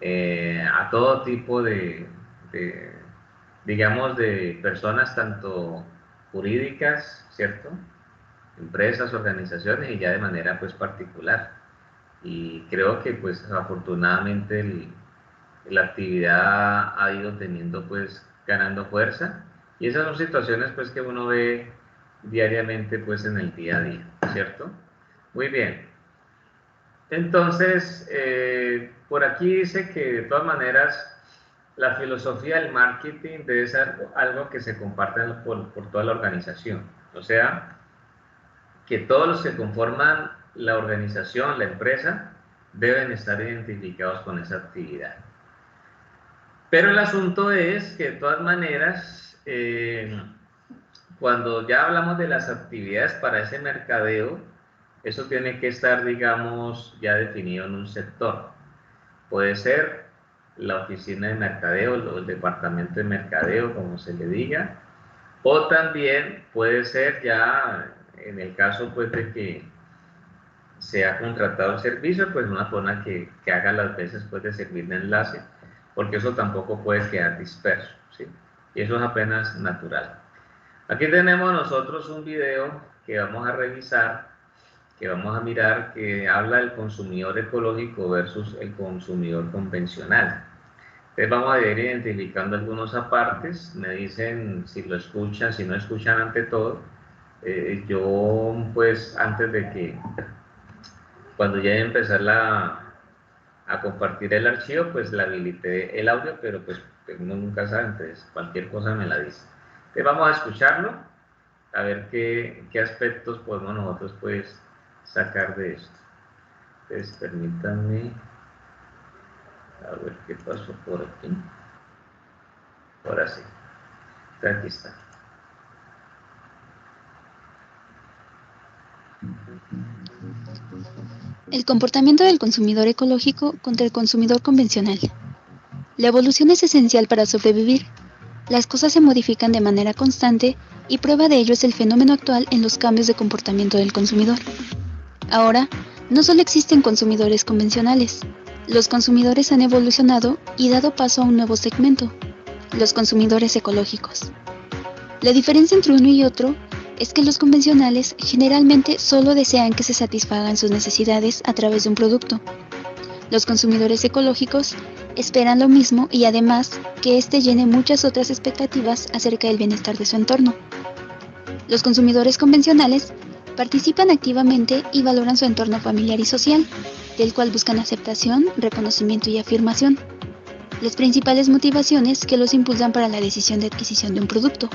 a todo tipo digamos, de personas, tanto jurídicas, ¿cierto?, empresas, organizaciones, y ya de manera pues particular. Y creo que pues afortunadamente la actividad ha ido teniendo pues ganando fuerza, y esas son situaciones pues que uno ve diariamente pues en el día a día, ¿cierto? Muy bien. Entonces, por aquí dice que de todas maneras la filosofía del marketing debe ser algo que se comparte por toda la organización. O sea, que todos los que conforman la organización, la empresa, deben estar identificados con esa actividad. Pero el asunto es que de todas maneras, cuando ya hablamos de las actividades para ese mercadeo, eso tiene que estar, digamos, ya definido en un sector. Puede ser la oficina de mercadeo o el departamento de mercadeo, como se le diga, o también puede ser ya, en el caso pues de que se ha contratado el servicio, pues una persona que haga las veces pues de servir de enlace, porque eso tampoco puede quedar disperso, ¿sí? Y eso es apenas natural. Aquí tenemos nosotros un video que vamos a revisar, que vamos a mirar, que habla del consumidor ecológico versus el consumidor convencional. Entonces vamos a ir identificando algunos apartes, me dicen si lo escuchan, si no escuchan ante todo. Yo pues antes de que, cuando ya empezar a compartir el archivo, pues le habilité el audio, pero pues uno nunca sabe, entonces cualquier cosa me la dice. Entonces vamos a escucharlo, a ver qué aspectos podemos nosotros pues sacar de esto. Entonces permítanme, a ver qué pasó por aquí. Ahora sí, aquí está. El comportamiento del consumidor ecológico contra el consumidor convencional. La evolución es esencial para sobrevivir. Las cosas se modifican de manera constante y prueba de ello es el fenómeno actual en los cambios de comportamiento del consumidor. Ahora, no solo existen consumidores convencionales, los consumidores han evolucionado y dado paso a un nuevo segmento, los consumidores ecológicos. La diferencia entre uno y otro es que los convencionales generalmente solo desean que se satisfagan sus necesidades a través de un producto. Los consumidores ecológicos esperan lo mismo y además que éste llene muchas otras expectativas acerca del bienestar de su entorno. Los consumidores convencionales participan activamente y valoran su entorno familiar y social, del cual buscan aceptación, reconocimiento y afirmación. Las principales motivaciones que los impulsan para la decisión de adquisición de un producto.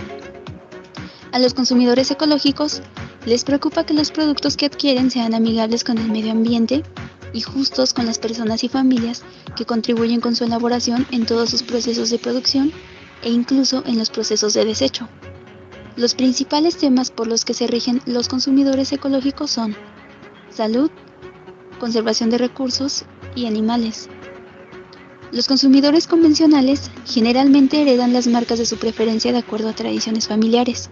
A los consumidores ecológicos les preocupa que los productos que adquieren sean amigables con el medio ambiente y justos con las personas y familias que contribuyen con su elaboración en todos sus procesos de producción e incluso en los procesos de desecho. Los principales temas por los que se rigen los consumidores ecológicos son salud, conservación de recursos y animales. Los consumidores convencionales generalmente heredan las marcas de su preferencia de acuerdo a tradiciones familiares,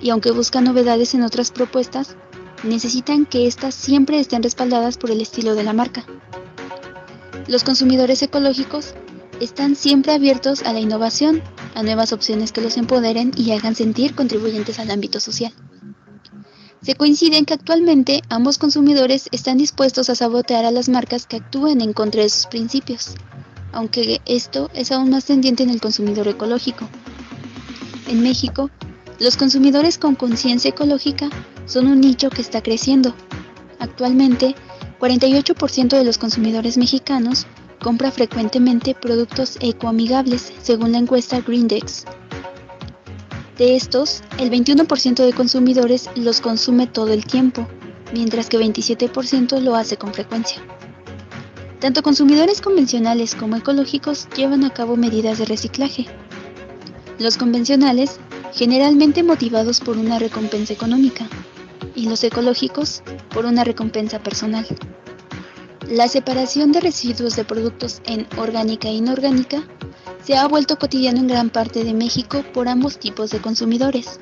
y aunque buscan novedades en otras propuestas, necesitan que éstas siempre estén respaldadas por el estilo de la marca. Los consumidores ecológicos están siempre abiertos a la innovación, a nuevas opciones que los empoderen y hagan sentir contribuyentes al ámbito social. Se coincide en que actualmente ambos consumidores están dispuestos a sabotear a las marcas que actúen en contra de sus principios, aunque esto es aún más tendiente en el consumidor ecológico. En México, los consumidores con conciencia ecológica son un nicho que está creciendo. Actualmente, 48% de los consumidores mexicanos compra frecuentemente productos ecoamigables, según la encuesta Greendex. De estos, el 21% de consumidores los consume todo el tiempo, mientras que 27% lo hace con frecuencia. Tanto consumidores convencionales como ecológicos llevan a cabo medidas de reciclaje. Los convencionales, generalmente motivados por una recompensa económica, y los ecológicos por una recompensa personal. La separación de residuos de productos en orgánica e inorgánica se ha vuelto cotidiano en gran parte de México por ambos tipos de consumidores.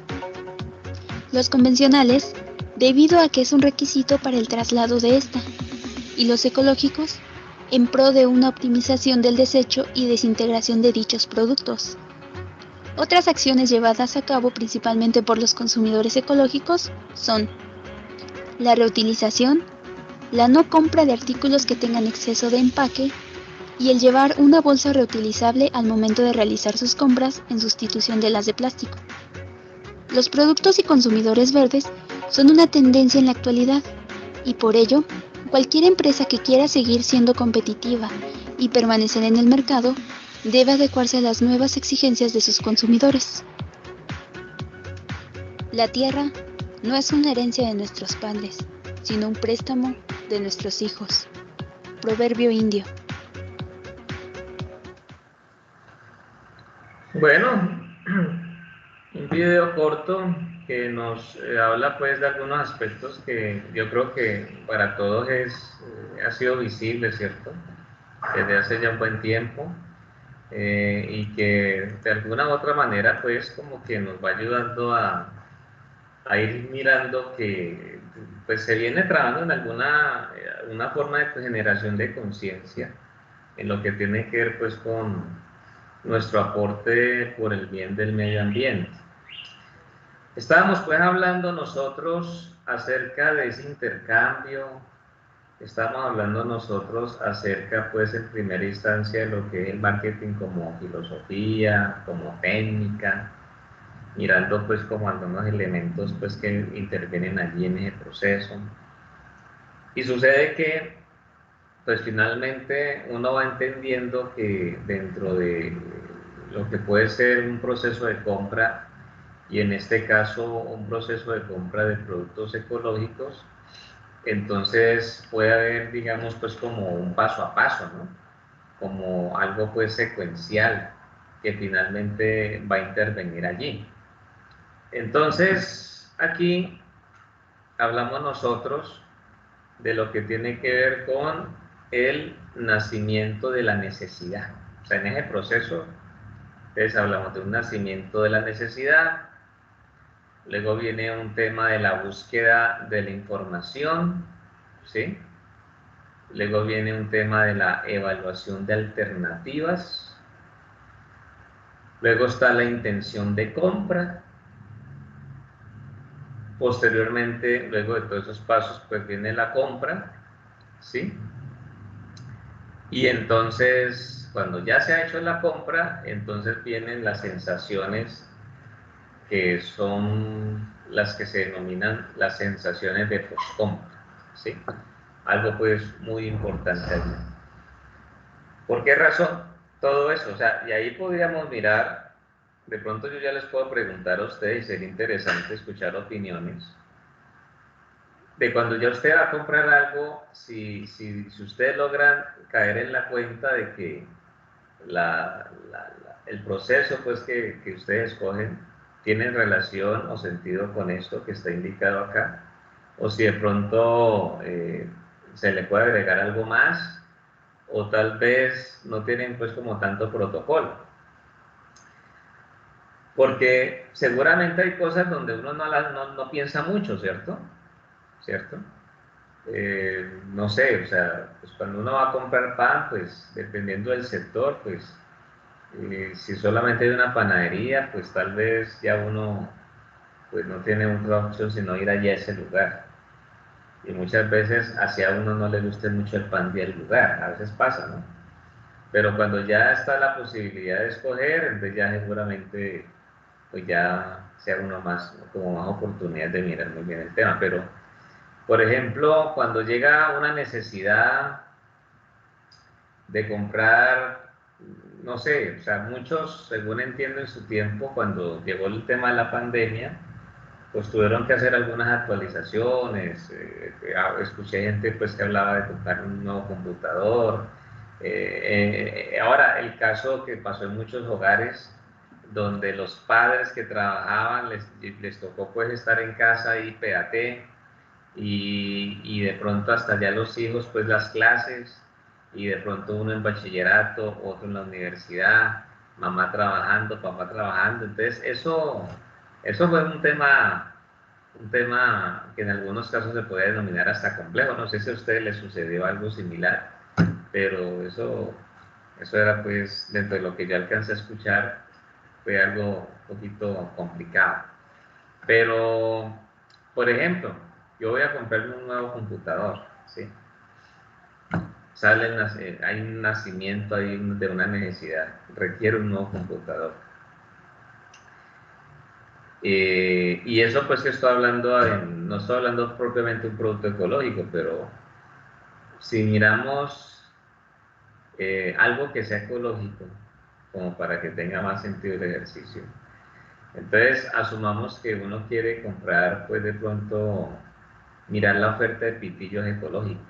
Los convencionales, debido a que es un requisito para el traslado de esta, y los ecológicos, en pro de una optimización del desecho y desintegración de dichos productos. Otras acciones llevadas a cabo principalmente por los consumidores ecológicos son la reutilización, la no compra de artículos que tengan exceso de empaque y el llevar una bolsa reutilizable al momento de realizar sus compras en sustitución de las de plástico. Los productos y consumidores verdes son una tendencia en la actualidad y por ello, cualquier empresa que quiera seguir siendo competitiva y permanecer en el mercado debe adecuarse a las nuevas exigencias de sus consumidores. La tierra no es una herencia de nuestros padres, sino un préstamo de nuestros hijos. Proverbio indio. Bueno, un video corto que nos habla pues de algunos aspectos que yo creo que para todos ha sido visible, ¿cierto? Desde hace ya un buen tiempo. Y que de alguna u otra manera pues como que nos va ayudando a ir mirando que pues se viene trabajando en una forma de generación de conciencia en lo que tiene que ver pues con nuestro aporte por el bien del medio ambiente. Estábamos pues hablando nosotros acerca de ese intercambio estamos hablando nosotros acerca, pues, en primera instancia, de lo que es el marketing como filosofía, como técnica, mirando, pues, como algunos elementos, pues, que intervienen allí en ese proceso. Y sucede que, pues, finalmente uno va entendiendo que dentro de lo que puede ser un proceso de compra, y en este caso un proceso de compra de productos ecológicos, entonces puede haber, digamos, pues como un paso a paso, ¿no? Como algo pues secuencial que finalmente va a intervenir allí. Entonces, aquí hablamos nosotros de lo que tiene que ver con el nacimiento de la necesidad. O sea, en ese proceso, entonces hablamos de un nacimiento de la necesidad, luego viene un tema de la búsqueda de la información, ¿sí? Luego viene un tema de la evaluación de alternativas. Luego está la intención de compra. Posteriormente, luego de todos esos pasos, pues viene la compra, ¿sí? Y entonces, cuando ya se ha hecho la compra, entonces vienen las sensaciones que son las que se denominan las sensaciones de postcompra, ¿sí? Algo pues muy importante allí. ¿Por qué razón? Todo eso, o sea, y ahí podríamos mirar, de pronto yo ya les puedo preguntar a ustedes y sería interesante escuchar opiniones, de cuando ya usted va a comprar algo, si ustedes logran caer en la cuenta de que el proceso pues que ustedes escogen tiene relación o sentido con esto que está indicado acá, o si de pronto se le puede agregar algo más, o tal vez no tienen pues como tanto protocolo. Porque seguramente hay cosas donde uno no piensa mucho, ¿cierto? ¿Cierto? No sé, o sea, pues cuando uno va a comprar pan, pues dependiendo del sector, pues si solamente hay una panadería, pues tal vez ya uno pues no tiene otra opción sino ir allí a ese lugar. Y muchas veces hacia uno no le guste mucho el pan del lugar, a veces pasa, ¿no? Pero cuando ya está la posibilidad de escoger, entonces ya seguramente pues ya sea uno más, como más oportunidad de mirar muy bien el tema. Pero, por ejemplo, cuando llega una necesidad de comprar, no sé, o sea, muchos, según entiendo en su tiempo, cuando llegó el tema de la pandemia, pues tuvieron que hacer algunas actualizaciones, escuché gente pues que hablaba de comprar un nuevo computador. Ahora, el caso que pasó en muchos hogares, donde los padres que trabajaban les tocó pues estar en casa y pégate, y de pronto hasta ya los hijos pues las clases, y de pronto uno en bachillerato, otro en la universidad, mamá trabajando, papá trabajando. Entonces eso fue un tema que en algunos casos se puede denominar hasta complejo. No sé si a ustedes les sucedió algo similar, pero eso era pues, dentro de lo que yo alcancé a escuchar, fue algo un poquito complicado. Pero, por ejemplo, yo voy a comprarme un nuevo computador, ¿sí? Hay un nacimiento ahí de una necesidad, requiere un nuevo computador. Y eso pues que estoy hablando, no estoy hablando propiamente de un producto ecológico, pero si miramos algo que sea ecológico, como para que tenga más sentido el ejercicio, entonces asumamos que uno quiere comprar, pues de pronto mirar la oferta de pitillos ecológicos,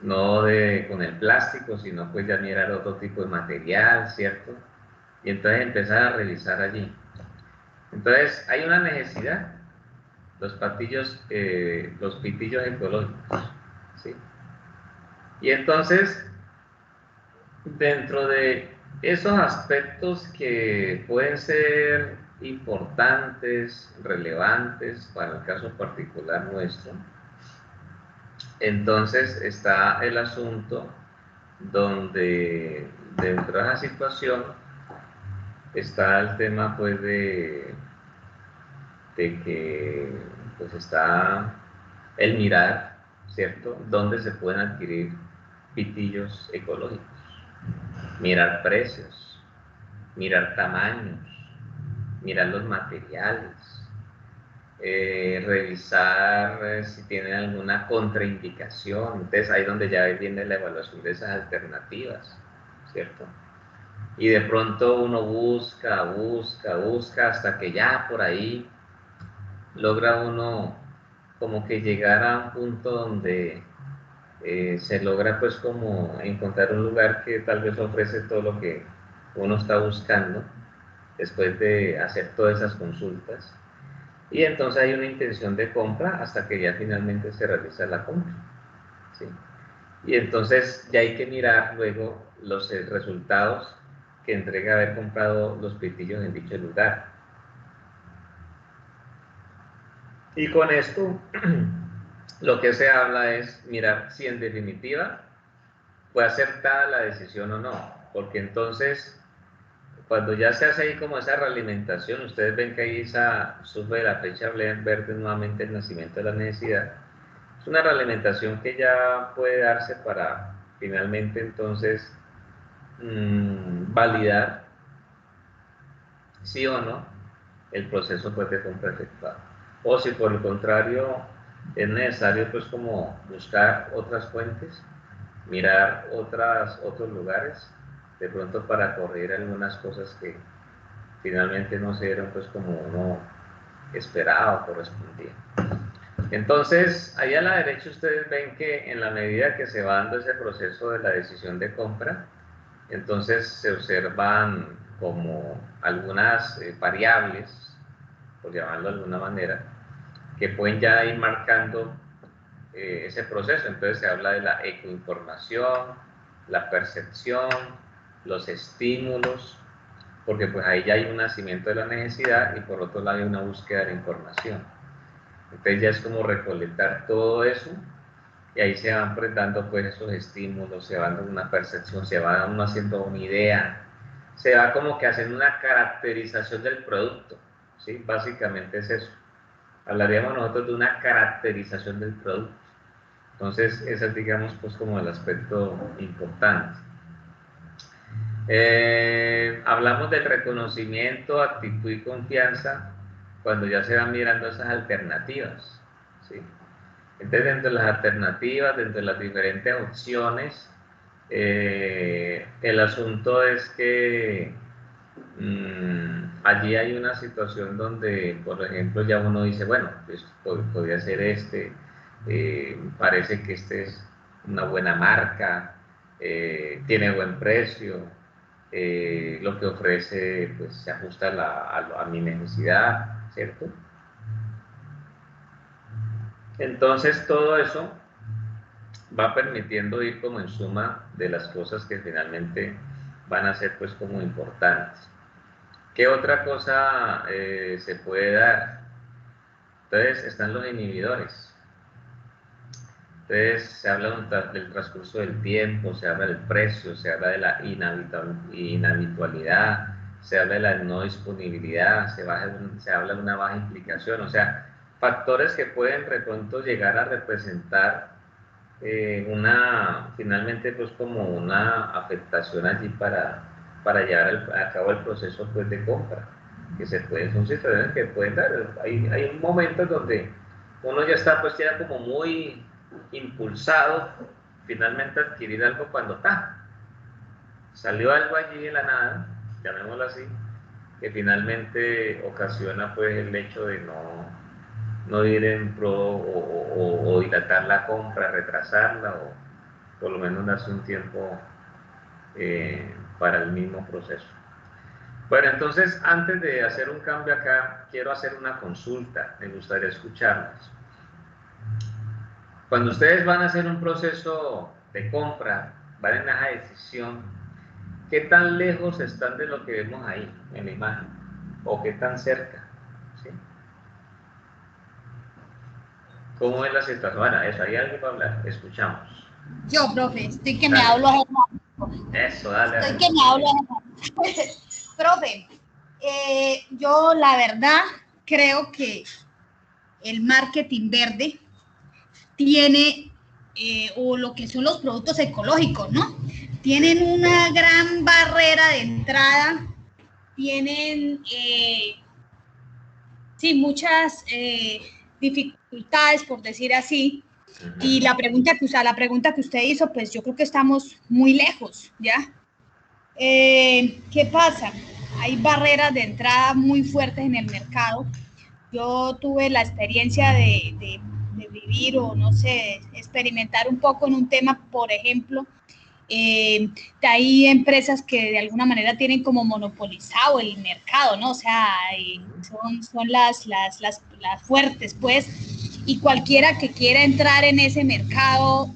no con el plástico, sino pues ya mirar otro tipo de material, ¿cierto? Y entonces empezar a revisar allí. Entonces hay una necesidad, los pitillos ecológicos, ¿sí? Y entonces, dentro de esos aspectos que pueden ser importantes, relevantes para el caso particular nuestro, entonces está el asunto donde dentro de esa situación está el tema pues de que pues está el mirar, ¿cierto? Donde se pueden adquirir pitillos ecológicos. Mirar precios, mirar tamaños, mirar los materiales, revisar si tienen alguna contraindicación. Entonces ahí es donde ya viene la evaluación de esas alternativas, ¿cierto? Y de pronto uno busca hasta que ya por ahí logra uno como que llegar a un punto donde se logra pues como encontrar un lugar que tal vez ofrece todo lo que uno está buscando después de hacer todas esas consultas. Y entonces hay una intención de compra hasta que ya finalmente se realiza la compra, ¿sí? Y entonces ya hay que mirar luego los resultados que entrega haber comprado los pitillos en dicho lugar. Y con esto lo que se habla es mirar si en definitiva fue acertada la decisión o no, porque entonces cuando ya se hace ahí como esa realimentación, ustedes ven que ahí sube la flecha verde nuevamente el nacimiento de la necesidad. Es una realimentación que ya puede darse para finalmente entonces validar sí o no el proceso pues, de compra efectuado. O si por el contrario es necesario pues como buscar otras fuentes, mirar otros lugares, de pronto para corregir algunas cosas que finalmente no se dieron pues como uno esperaba o correspondía. Entonces, ahí a la derecha ustedes ven que en la medida que se va dando ese proceso de la decisión de compra, entonces se observan como algunas variables, por llamarlo de alguna manera, que pueden ya ir marcando ese proceso. Entonces se habla de la ecoinformación, la percepción, los estímulos, porque pues ahí ya hay un nacimiento de la necesidad y por otro lado hay una búsqueda de la información. Entonces ya es como recolectar todo eso y ahí se van dando pues esos estímulos, se van dando una percepción, se va uno haciendo una idea, se va como que haciendo una caracterización del producto, ¿sí? Básicamente es eso. Hablaríamos nosotros de una caracterización del producto. Entonces ese es digamos pues como el aspecto importante. Hablamos del reconocimiento, actitud y confianza cuando ya se van mirando esas alternativas, ¿sí? Entonces, dentro de las alternativas, dentro de las diferentes opciones, el asunto es que allí hay una situación donde, por ejemplo, ya uno dice, bueno, pues podría ser este, parece que este es una buena marca, tiene buen precio, lo que ofrece pues se ajusta a mi necesidad, ¿cierto? Entonces todo eso va permitiendo ir como en suma de las cosas que finalmente van a ser pues como importantes. ¿Qué otra cosa se puede dar? Entonces están los inhibidores. Entonces se habla del transcurso del tiempo, se habla del precio, se habla de la inhabitualidad, se habla de la no disponibilidad, se habla de una baja implicación, o sea, factores que pueden de pronto llegar a representar finalmente pues como una afectación allí para llevar a cabo el proceso pues de compra, que son situaciones que pueden dar, hay momentos donde uno ya está pues ya como muy impulsado finalmente a adquirir algo cuando salió algo allí de la nada, llamémoslo así, que finalmente ocasiona pues el hecho de no ir en pro o dilatar la compra, retrasarla o por lo menos darse un tiempo para el mismo proceso. Bueno, entonces antes de hacer un cambio acá, quiero hacer una consulta, me gustaría escucharlas. Cuando ustedes van a hacer un proceso de compra, van en esa decisión, ¿qué tan lejos están de lo que vemos ahí en la imagen? ¿O qué tan cerca? ¿Sí? ¿Cómo es la situación? Bueno, eso, hay alguien para hablar, escuchamos. Yo, profe, estoy que Dale. me hablo ajeno. Eso, dale. Estoy que me hablo ajeno. Profe, yo la verdad creo que el marketing verde tiene o lo que son los productos ecológicos, ¿no? Tienen una gran barrera de entrada, tienen sí, muchas dificultades, por decir así. Y la pregunta que usted hizo, pues yo creo que estamos muy lejos, ¿ya? ¿Qué pasa? Hay barreras de entrada muy fuertes en el mercado. Yo tuve la experiencia de vivir o, no sé, experimentar un poco en un tema, por ejemplo, hay empresas que de alguna manera tienen como monopolizado el mercado, ¿no? O sea, son las fuertes, pues, y cualquiera que quiera entrar en ese mercado,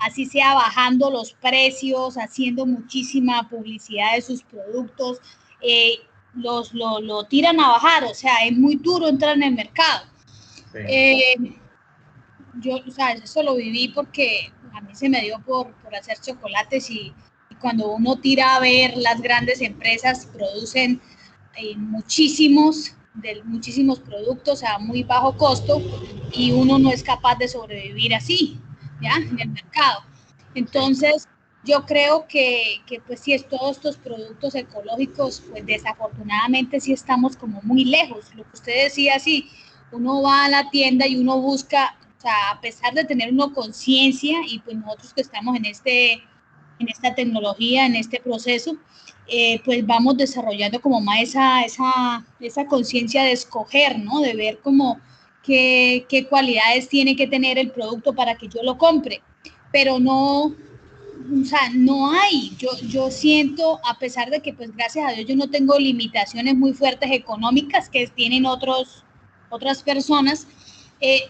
así sea bajando los precios, haciendo muchísima publicidad de sus productos, lo tiran a bajar, o sea, es muy duro entrar en el mercado. Sí. Yo, o sea, eso lo viví porque a mí se me dio por hacer chocolates y cuando uno tira a ver, las grandes empresas producen muchísimos productos a muy bajo costo y uno no es capaz de sobrevivir así, ¿ya? En el mercado. Entonces, yo creo que pues sí, todos estos productos ecológicos, pues desafortunadamente sí estamos como muy lejos. Lo que usted decía, sí, uno va a la tienda y uno busca, o sea, a pesar de tener uno conciencia y pues nosotros que estamos en esta tecnología, en este proceso, pues vamos desarrollando como más esa conciencia de escoger, ¿no? De ver como qué cualidades tiene que tener el producto para que yo lo compre. Pero no, o sea, no hay. Yo siento, a pesar de que, pues gracias a Dios, yo no tengo limitaciones muy fuertes económicas que tienen otras personas,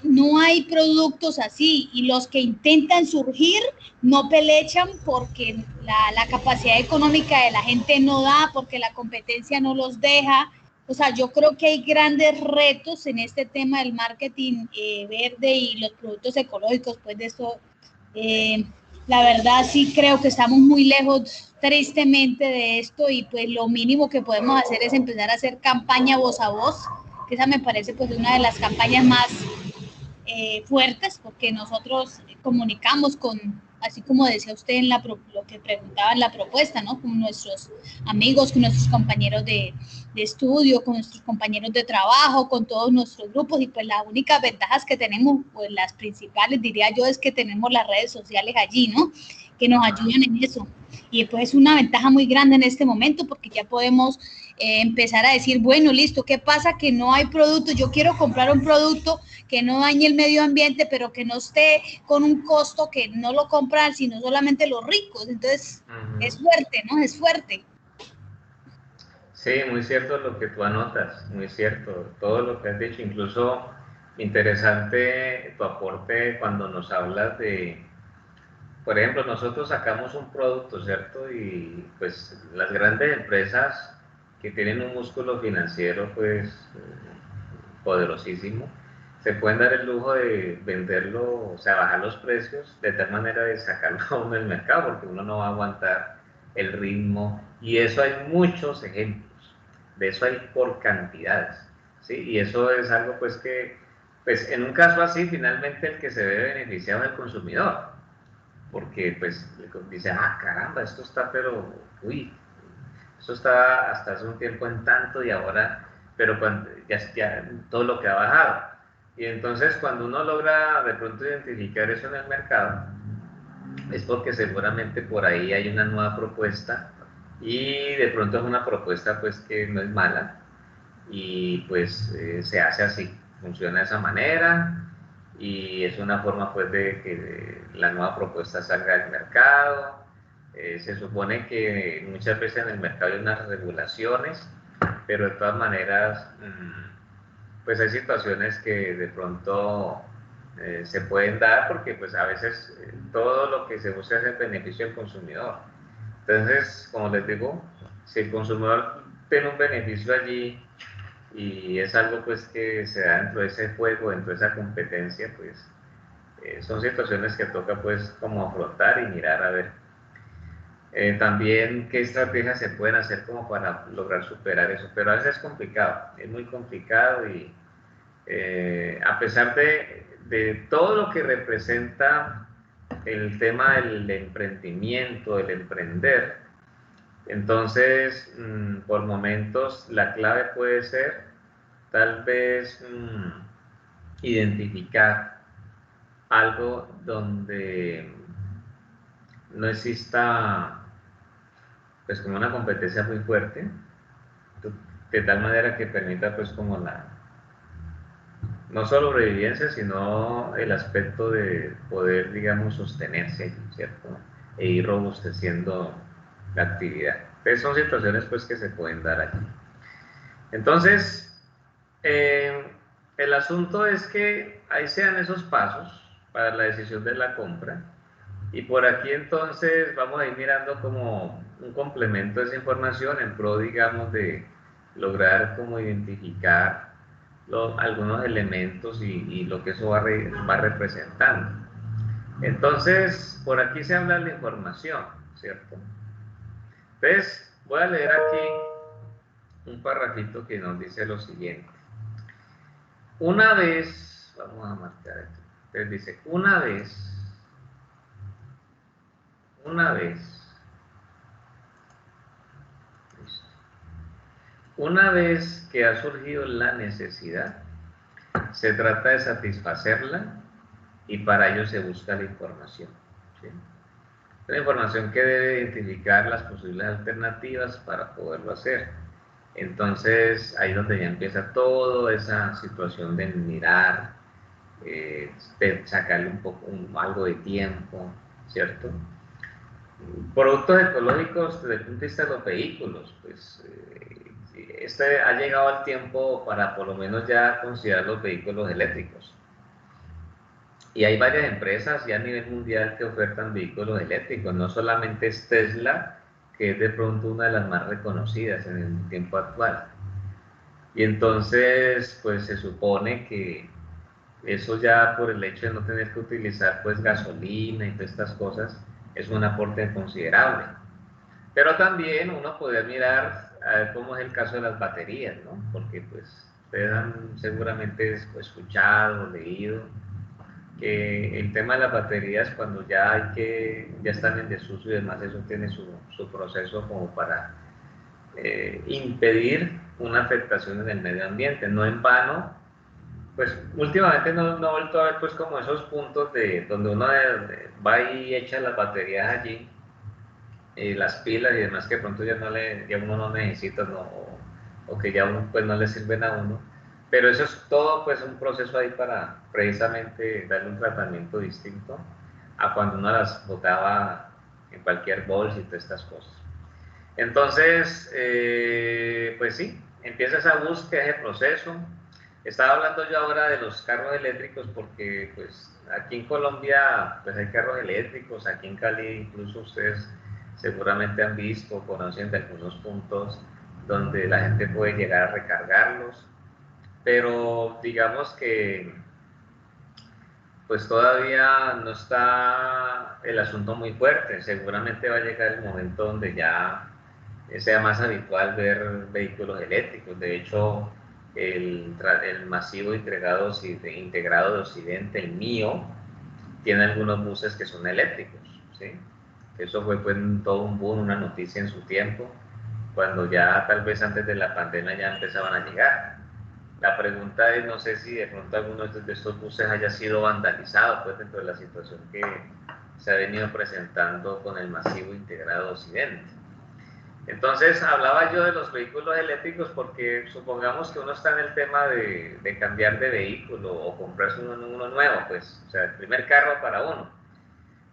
no hay productos así y los que intentan surgir no pelechan porque la capacidad económica de la gente no da, porque la competencia no los deja. O sea, yo creo que hay grandes retos en este tema del marketing verde y los productos ecológicos, pues de eso, la verdad sí creo que estamos muy lejos tristemente de esto y pues lo mínimo que podemos hacer es empezar a hacer campaña voz a voz, que esa me parece pues una de las campañas más fuertes, porque nosotros comunicamos con, así como decía usted en lo que preguntaba en la propuesta, ¿no? Con nuestros amigos, con nuestros compañeros de estudio, con nuestros compañeros de trabajo, con todos nuestros grupos, y pues las únicas ventajas que tenemos, pues las principales diría yo, es que tenemos las redes sociales allí, ¿no? Que nos ayudan en eso. Y pues es una ventaja muy grande en este momento porque ya podemos empezar a decir, bueno, listo, ¿qué pasa? Que no hay producto, yo quiero comprar un producto que no dañe el medio ambiente, pero que no esté con un costo que no lo compran, sino solamente los ricos. Entonces, es fuerte, ¿no? Es fuerte. Sí, muy cierto lo que tú anotas, muy cierto, todo lo que has dicho, incluso interesante tu aporte cuando nos hablas de, por ejemplo, nosotros sacamos un producto, ¿cierto? Y pues las grandes empresas que tienen un músculo financiero, pues poderosísimo, se pueden dar el lujo de venderlo, o sea, bajar los precios de tal manera de sacarlo a uno del mercado, porque uno no va a aguantar el ritmo. Y eso hay muchos ejemplos, de eso hay por cantidades, ¿sí? Y eso es algo pues que, pues en un caso así, finalmente el que se ve beneficiado es el consumidor, porque pues dice, ah, caramba, esto está, pero, uy, esto está hasta hace un tiempo en tanto y ahora, pero cuando, ya todo lo que ha bajado. Y entonces cuando uno logra de pronto identificar eso en el mercado, es porque seguramente por ahí hay una nueva propuesta y de pronto es una propuesta pues que no es mala y pues se hace así, funciona de esa manera y es una forma pues de que la nueva propuesta salga del mercado. Se supone que muchas veces en el mercado hay unas regulaciones, pero de todas maneras pues hay situaciones que de pronto se pueden dar porque pues a veces todo lo que se busca es el beneficio del consumidor. Entonces, como les digo, si el consumidor tiene un beneficio allí y es algo pues que se da dentro de ese juego, dentro de esa competencia, pues son situaciones que toca pues como afrontar y mirar a ver también qué estrategias se pueden hacer como para lograr superar eso, pero a veces es complicado, es muy complicado y a pesar de todo lo que representa el tema del emprendimiento, del emprender, entonces por momentos la clave puede ser tal vez identificar algo donde no exista pues como una competencia muy fuerte, de tal manera que permita pues como no solo sobrevivencia, sino el aspecto de poder, digamos, sostenerse, ¿cierto? E ir robusteciendo la actividad. Entonces son situaciones pues que se pueden dar aquí. Entonces, el asunto es que ahí sean esos pasos para la decisión de la compra, y por aquí entonces vamos a ir mirando como un complemento de esa información en pro, digamos, de lograr como identificar algunos elementos y lo que eso va representando. Entonces, por aquí se habla de la información, ¿cierto? Entonces, voy a leer aquí un parrafito que nos dice lo siguiente. Una vez, vamos a marcar aquí, entonces dice, una vez que ha surgido la necesidad, se trata de satisfacerla y para ello se busca la información, ¿sí? La información que debe identificar las posibles alternativas para poderlo hacer. Entonces, ahí es donde ya empieza toda esa situación de mirar, de sacarle un poco, algo de tiempo, ¿cierto? Productos ecológicos desde el punto de vista de los vehículos, pues ha llegado el tiempo para por lo menos ya considerar los vehículos eléctricos. Y hay varias empresas ya a nivel mundial que ofertan vehículos eléctricos, no solamente es Tesla, que es de pronto una de las más reconocidas en el tiempo actual. Y entonces, pues se supone que eso ya por el hecho de no tener que utilizar pues gasolina y todas estas cosas, es un aporte considerable. Pero también uno puede mirar a ver cómo es el caso de las baterías, ¿no? Porque pues ustedes han seguramente escuchado, leído, que el tema de las baterías cuando ya están en desuso y demás, eso tiene su proceso como para impedir una afectación en el medio ambiente. No en vano, pues últimamente no he vuelto a ver pues como esos puntos donde uno va y echa las baterías allí, las pilas y demás, que de pronto ya uno no necesita, ¿no? O que ya pues no le sirven a uno. Pero eso es todo pues un proceso ahí para precisamente darle un tratamiento distinto a cuando uno las botaba en cualquier bolsa y todas estas cosas. Entonces, pues sí, empieza esa búsqueda, ese proceso. Estaba hablando yo ahora de los carros eléctricos porque pues aquí en Colombia pues hay carros eléctricos, aquí en Cali incluso ustedes seguramente han visto, conocen de algunos puntos donde la gente puede llegar a recargarlos, pero digamos que pues todavía no está el asunto muy fuerte. Seguramente va a llegar el momento donde ya sea más habitual ver vehículos eléctricos. De hecho, el masivo integrado de Occidente, el mío, tiene algunos buses que son eléctricos, ¿sí? Eso fue pues todo un boom, una noticia en su tiempo, cuando ya tal vez antes de la pandemia ya empezaban a llegar. La pregunta es, no sé si de pronto alguno de estos buses haya sido vandalizado, pues dentro de la situación que se ha venido presentando con el masivo integrado Occidente. Entonces, hablaba yo de los vehículos eléctricos porque supongamos que uno está en el tema de cambiar de vehículo o comprarse uno nuevo, pues, o sea, el primer carro para uno.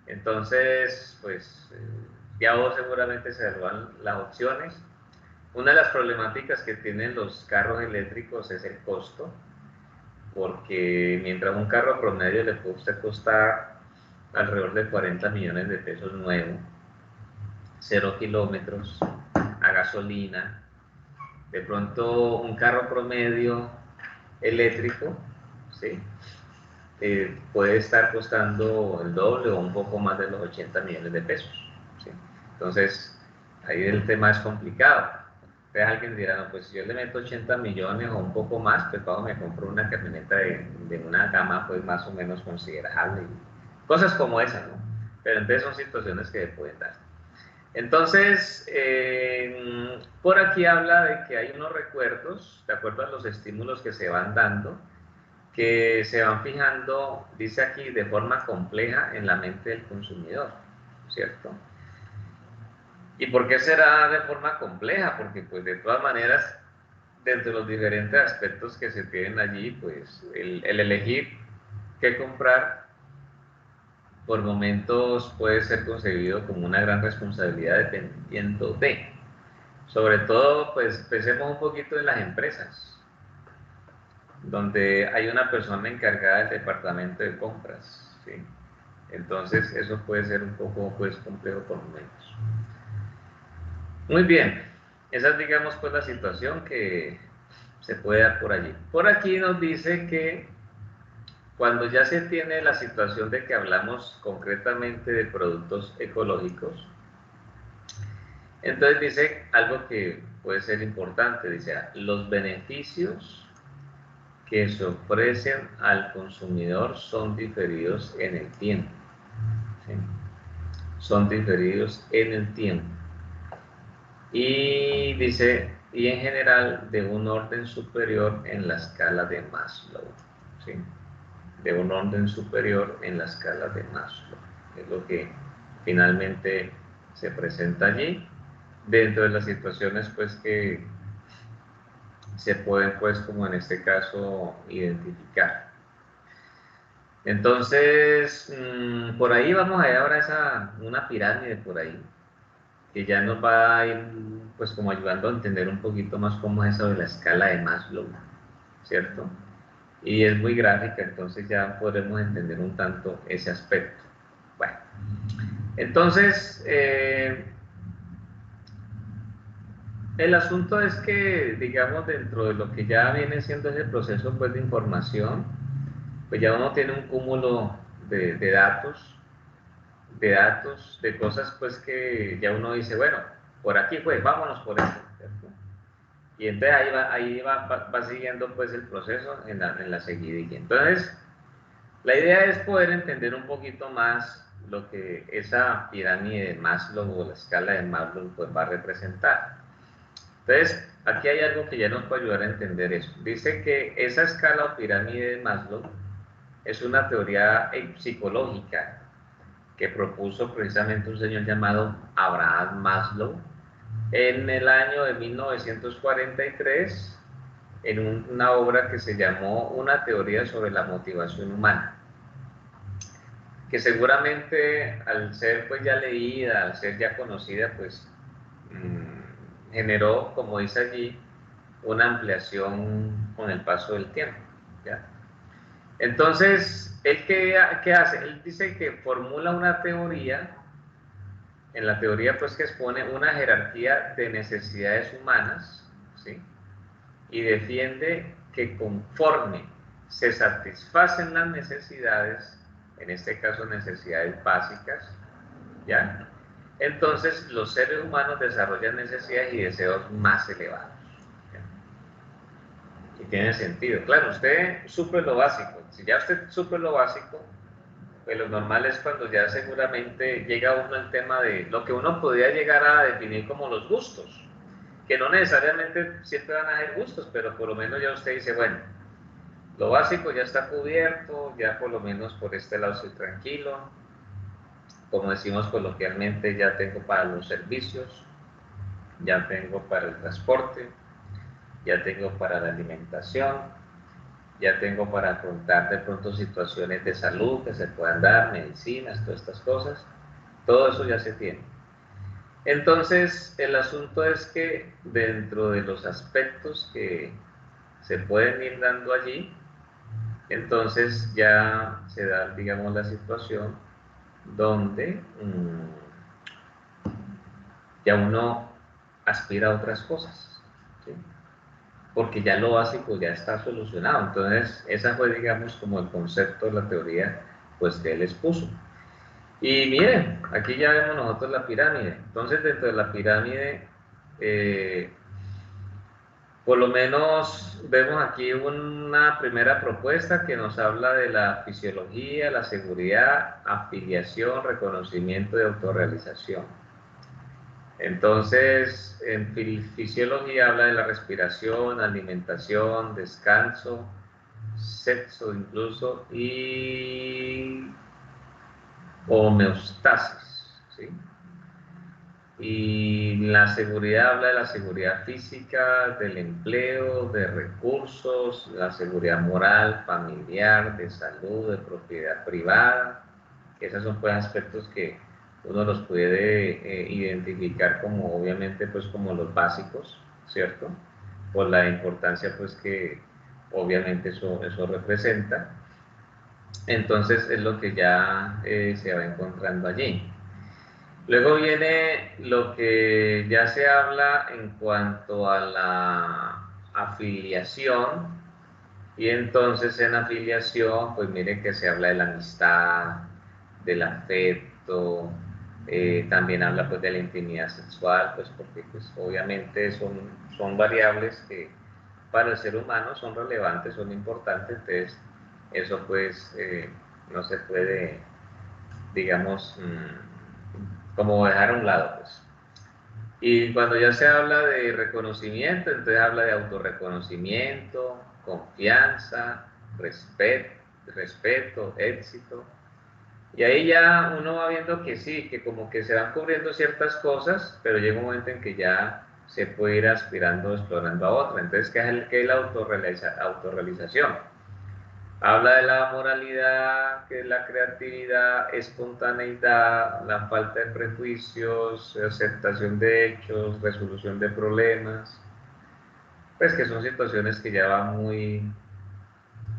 Entonces, pues, ya vos seguramente se dan las opciones. Una de las problemáticas que tienen los carros eléctricos es el costo, porque mientras un carro promedio le puede costar alrededor de 40 millones de pesos nuevo, 0 kilómetros, a gasolina, de pronto un carro promedio eléctrico, ¿sí? Puede estar costando el doble o un poco más de los 80 millones de pesos, ¿sí? Entonces, ahí el tema es complicado. Entonces alguien dirá, no, pues si yo le meto 80 millones o un poco más, pues vamos, me compro una camioneta de una gama pues más o menos considerable. Cosas como esas, ¿no? Pero entonces son situaciones que pueden dar. Entonces, por aquí habla de que hay unos recuerdos, de acuerdo a los estímulos que se van dando, que se van fijando, dice aquí, de forma compleja en la mente del consumidor, ¿cierto? ¿Y por qué será de forma compleja? Porque pues de todas maneras, dentro de los diferentes aspectos que se tienen allí, pues el elegir qué comprar por momentos puede ser concebido como una gran responsabilidad dependiendo de, sobre todo, pues pensemos un poquito en las empresas, donde hay una persona encargada del departamento de compras, ¿sí? Entonces eso puede ser un poco pues complejo por momentos. Muy bien, esa es digamos pues la situación que se puede dar por allí. Por aquí nos dice que cuando ya se tiene la situación de que hablamos concretamente de productos ecológicos, entonces dice algo que puede ser importante, dice, los beneficios que se ofrecen al consumidor son diferidos en el tiempo, ¿sí? Son diferidos en el tiempo. Y dice, y en general de un orden superior en la escala de Maslow, ¿sí? De un orden superior en la escala de Maslow. Es lo que finalmente se presenta allí, dentro de las situaciones pues que se pueden pues como en este caso identificar. Entonces, por ahí vamos a ver ahora una pirámide por ahí, que ya nos va a ir pues como ayudando a entender un poquito más cómo es eso de la escala de Maslow, ¿cierto? Y es muy gráfica, entonces ya podremos entender un tanto ese aspecto. Bueno, entonces, el asunto es que, digamos, dentro de lo que ya viene siendo ese proceso pues, de información, pues ya uno tiene un cúmulo de datos, de cosas pues que ya uno dice, bueno, por aquí pues, vámonos por esto, ¿cierto? Y entonces ahí va siguiendo pues el proceso en la seguidilla. Entonces, la idea es poder entender un poquito más lo que esa pirámide de Maslow o la escala de Maslow pues va a representar. Entonces, aquí hay algo que ya nos puede ayudar a entender eso. Dice que esa escala o pirámide de Maslow es una teoría psicológica que propuso precisamente un señor llamado Abraham Maslow en el año de 1943 en una obra que se llamó Una teoría sobre la motivación humana, que seguramente al ser pues ya leída, al ser ya conocida, pues generó, como dice allí, una ampliación con el paso del tiempo, ¿ya? Entonces, ¿él qué hace? Él dice que formula una teoría, en la teoría pues que expone una jerarquía de necesidades humanas, ¿sí? Y defiende que conforme se satisfacen las necesidades, en este caso necesidades básicas, ¿ya? Entonces los seres humanos desarrollan necesidades y deseos más elevados. ¿Ya? Y tiene sentido. Claro, usted suple lo básico. Si ya usted suple lo básico, pues lo normal es cuando ya seguramente llega uno al tema de lo que uno podría llegar a definir como los gustos, que no necesariamente siempre van a ser gustos, pero por lo menos ya usted dice, bueno, lo básico ya está cubierto, ya por lo menos por este lado estoy tranquilo, como decimos coloquialmente, ya tengo para los servicios, ya tengo para el transporte, ya tengo para la alimentación, ya tengo para afrontar de pronto situaciones de salud que se puedan dar, medicinas, todas estas cosas, todo eso ya se tiene. Entonces, el asunto es que dentro de los aspectos que se pueden ir dando allí, entonces ya se da, digamos, la situación donde ya uno aspira a otras cosas, ¿sí? Porque ya lo básico ya está solucionado. Entonces, esa fue, digamos, como el concepto de la teoría, pues, que él expuso. Y miren, aquí ya vemos nosotros la pirámide. Entonces, dentro de la pirámide, Por lo menos vemos aquí una primera propuesta que nos habla de la fisiología, la seguridad, afiliación, reconocimiento y autorrealización. Entonces, en fisiología habla de la respiración, alimentación, descanso, sexo incluso y homeostasis, ¿sí? Y la seguridad habla de la seguridad física, del empleo, de recursos, la seguridad moral, familiar, de salud, de propiedad privada. Esos son pues aspectos que uno los puede identificar como obviamente pues como los básicos, ¿cierto? Por la importancia pues que obviamente eso representa. Entonces es lo que ya se va encontrando allí. Luego viene lo que ya se habla en cuanto a la afiliación, y entonces en afiliación, pues miren que se habla de la amistad, del afecto, también habla pues de la intimidad sexual, pues porque pues obviamente son variables que para el ser humano son relevantes, son importantes, entonces eso pues no se puede, digamos, como dejar a un lado, pues. Y cuando ya se habla de reconocimiento, entonces habla de autorreconocimiento, confianza, respeto, éxito. Y ahí ya uno va viendo que sí, que como que se van cubriendo ciertas cosas, pero llega un momento en que ya se puede ir aspirando, explorando a otra. Entonces, ¿qué es la autorrealización? Habla de la moralidad, que es la creatividad, espontaneidad, la falta de prejuicios, aceptación de hechos, resolución de problemas, pues que son situaciones que ya van muy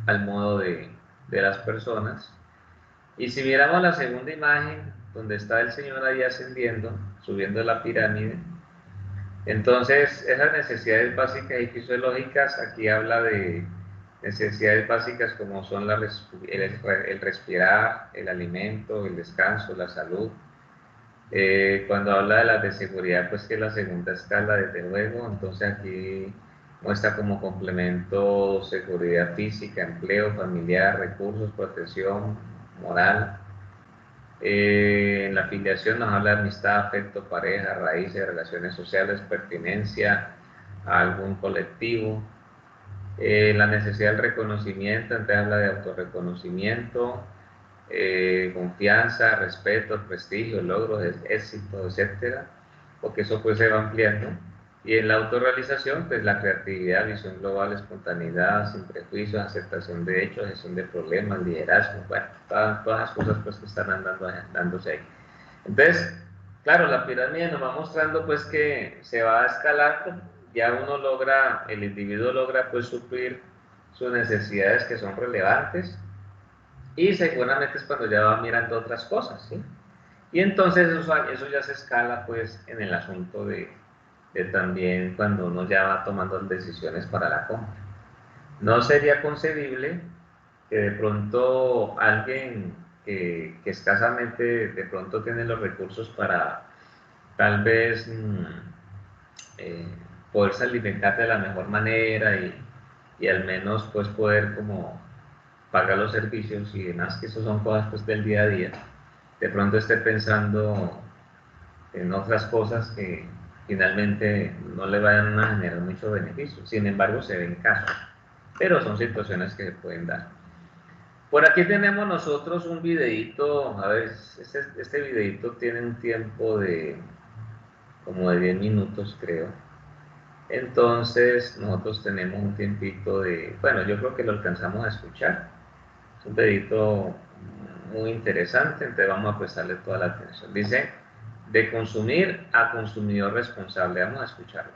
al modo de las personas. Y si viéramos la segunda imagen, donde está el Señor ahí ascendiendo, subiendo la pirámide, entonces esas necesidades básicas y fisiológicas, aquí habla de necesidades básicas como son el respirar, el alimento, el descanso, la salud. Cuando habla de las de seguridad, pues que es la segunda escala, desde luego, entonces aquí muestra como complemento seguridad física, empleo, familiar, recursos, protección, moral. En la afiliación nos habla de amistad, afecto, pareja, raíces, relaciones sociales, pertinencia a algún colectivo. La necesidad del reconocimiento, entonces habla de autorreconocimiento, confianza, respeto, prestigio, logros, éxito, etcétera, porque eso pues se va ampliando. Y en la autorrealización, pues la creatividad, visión global, espontaneidad, sin prejuicios, aceptación de hechos, gestión de problemas, liderazgo, bueno, todas las cosas pues que están dándose ahí. Entonces, claro, la pirámide nos va mostrando pues que se va escalando, ya el individuo logra pues suplir sus necesidades que son relevantes, y seguramente es cuando ya va mirando otras cosas, ¿sí? Y entonces eso ya se escala pues en el asunto de también cuando uno ya va tomando decisiones para la compra. No sería concebible que de pronto alguien que escasamente de pronto tiene los recursos para tal vez poderse alimentar de la mejor manera y al menos pues poder como pagar los servicios y demás, que eso son cosas pues del día a día, de pronto esté pensando en otras cosas que finalmente no le vayan a generar mucho beneficio. Sin embargo, se ven casos, pero son situaciones que se pueden dar. Por aquí tenemos nosotros un videito, a ver, este videito tiene un tiempo de como de 10 minutos creo. Entonces nosotros tenemos un tiempito de, bueno, yo creo que lo alcanzamos a escuchar. Es un videito muy interesante, entonces vamos a prestarle toda la atención. Dice, de consumir a consumidor responsable. Vamos a escucharlo.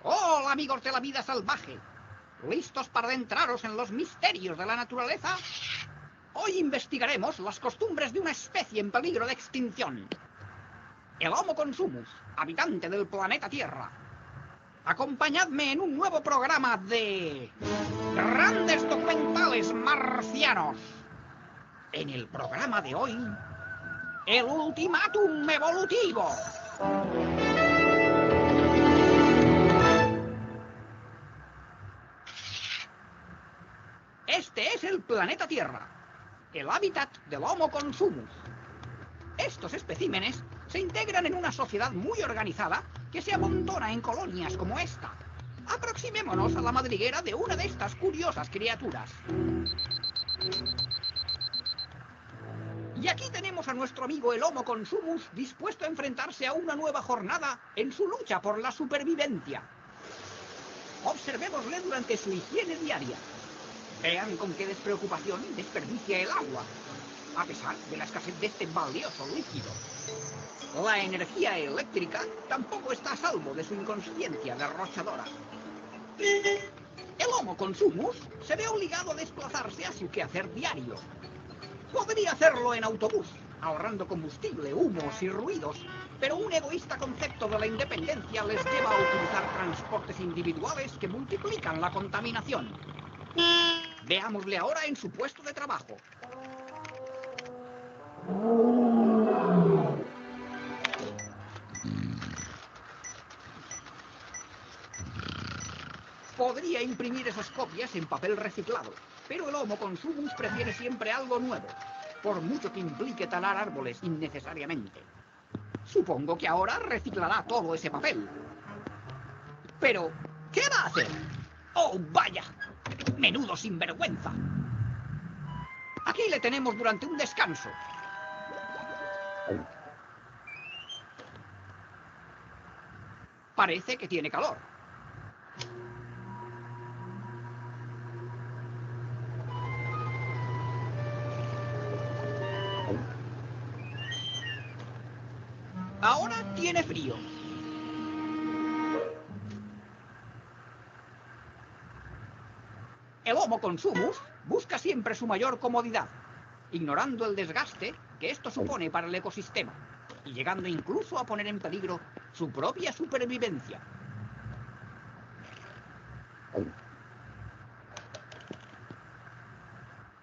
Hola amigos de la vida salvaje, ¿listos para adentraros en los misterios de la naturaleza? Hoy investigaremos las costumbres de una especie en peligro de extinción. El Homo consumus, habitante del planeta Tierra. Acompañadme en un nuevo programa de... Grandes documentales marcianos. En el programa de hoy, el ultimátum evolutivo. Este es el planeta Tierra, el hábitat del Homo consumus. Estos especímenes se integran en una sociedad muy organizada que se amontona en colonias como esta. Aproximémonos a la madriguera de una de estas curiosas criaturas. Y aquí tenemos a nuestro amigo el Homo consumus dispuesto a enfrentarse a una nueva jornada en su lucha por la supervivencia. Observémosle durante su higiene diaria. Vean con qué despreocupación desperdicia el agua, a pesar de la escasez de este valioso líquido. La energía eléctrica tampoco está a salvo de su inconsciencia derrochadora. El Homo consumus se ve obligado a desplazarse a su quehacer diario. Podría hacerlo en autobús, ahorrando combustible, humos y ruidos, pero un egoísta concepto de la independencia les lleva a utilizar transportes individuales que multiplican la contaminación. Veámosle ahora en su puesto de trabajo. Podría imprimir esas copias en papel reciclado, pero el Homo consumus prefiere siempre algo nuevo, por mucho que implique talar árboles innecesariamente. Supongo que ahora reciclará todo ese papel. Pero, ¿qué va a hacer? ¡Oh, vaya! ¡Menudo sinvergüenza! Aquí le tenemos durante un descanso. Parece que tiene calor. Ahora tiene frío. El Homo consumus busca siempre su mayor comodidad, ignorando el desgaste que esto supone para el ecosistema y llegando incluso a poner en peligro su propia supervivencia.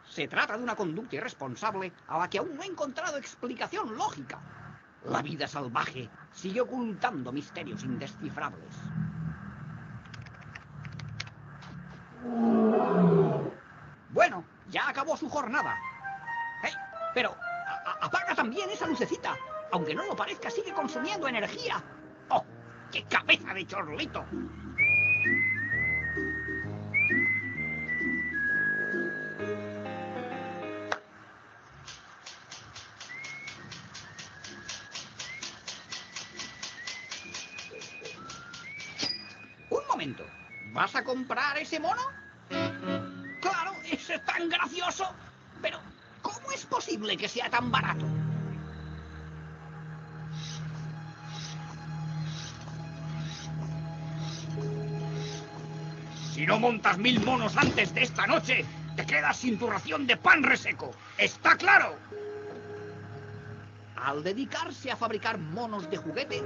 Se trata de una conducta irresponsable a la que aún no he encontrado explicación lógica. La vida salvaje sigue ocultando misterios indescifrables. Bueno, ya acabó su jornada. ¡Hey! Pero apaga también esa lucecita. Aunque no lo parezca, sigue consumiendo energía. ¡Oh! ¡Qué cabeza de chorlito! Un momento. ¿Vas a comprar ese mono? ¡Claro! ¡Ese es tan gracioso! Pero, ¿cómo es posible que sea tan barato? Si no montas 1000 monos antes de esta noche, te quedas sin tu ración de pan reseco. ¿Está claro? Al dedicarse a fabricar monos de juguete,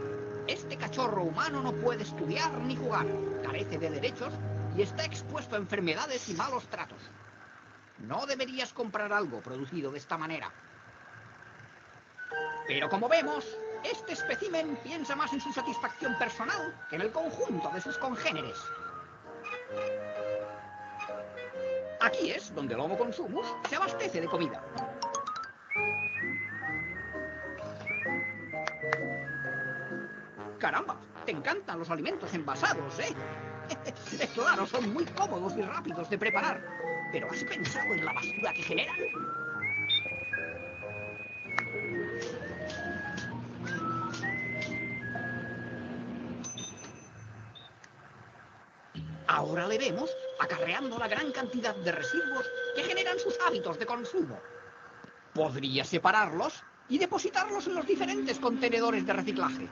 este cachorro humano no puede estudiar ni jugar, carece de derechos y está expuesto a enfermedades y malos tratos. No deberías comprar algo producido de esta manera. Pero como vemos, este espécimen piensa más en su satisfacción personal que en el conjunto de sus congéneres. Aquí es donde el Homo consumus se abastece de comida. ¡Caramba! Te encantan los alimentos envasados, ¿eh? Claro, son muy cómodos y rápidos de preparar. ¿Pero has pensado en la basura que generan? Ahora le vemos acarreando la gran cantidad de residuos que generan sus hábitos de consumo. Podría separarlos y depositarlos en los diferentes contenedores de reciclaje.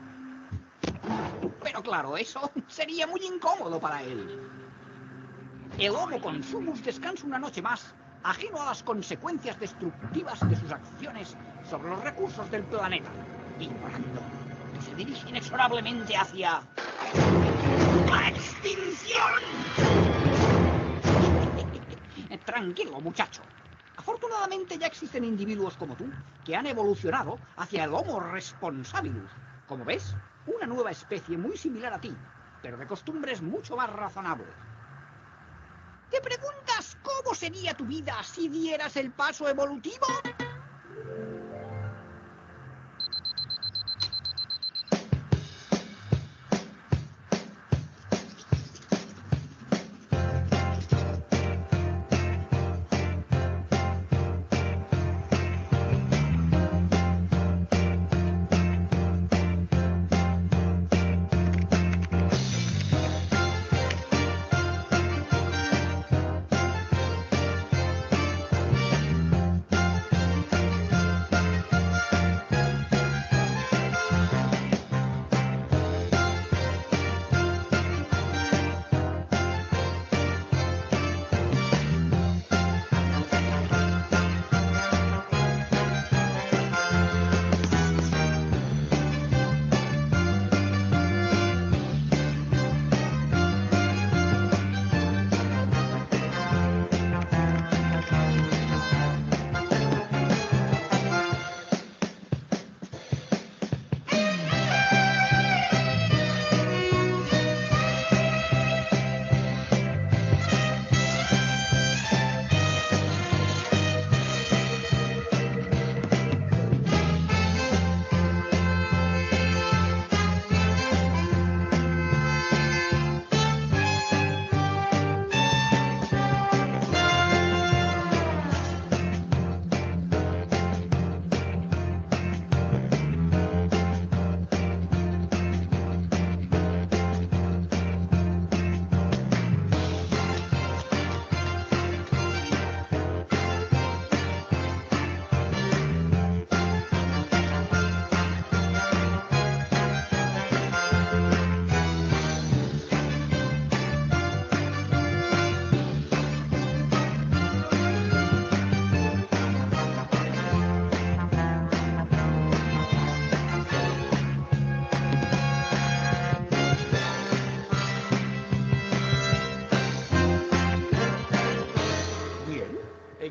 Pero claro, eso sería muy incómodo para él. El Homo consumus descansa una noche más ajeno a las consecuencias destructivas de sus acciones sobre los recursos del planeta, ignorando que se dirige inexorablemente hacia la extinción. Tranquilo, muchacho. Afortunadamente ya existen individuos como tú que han evolucionado hacia el Homo responsabilus. Como ves, una nueva especie muy similar a ti, pero de costumbres mucho más razonables. ¿Te preguntas cómo sería tu vida si dieras el paso evolutivo?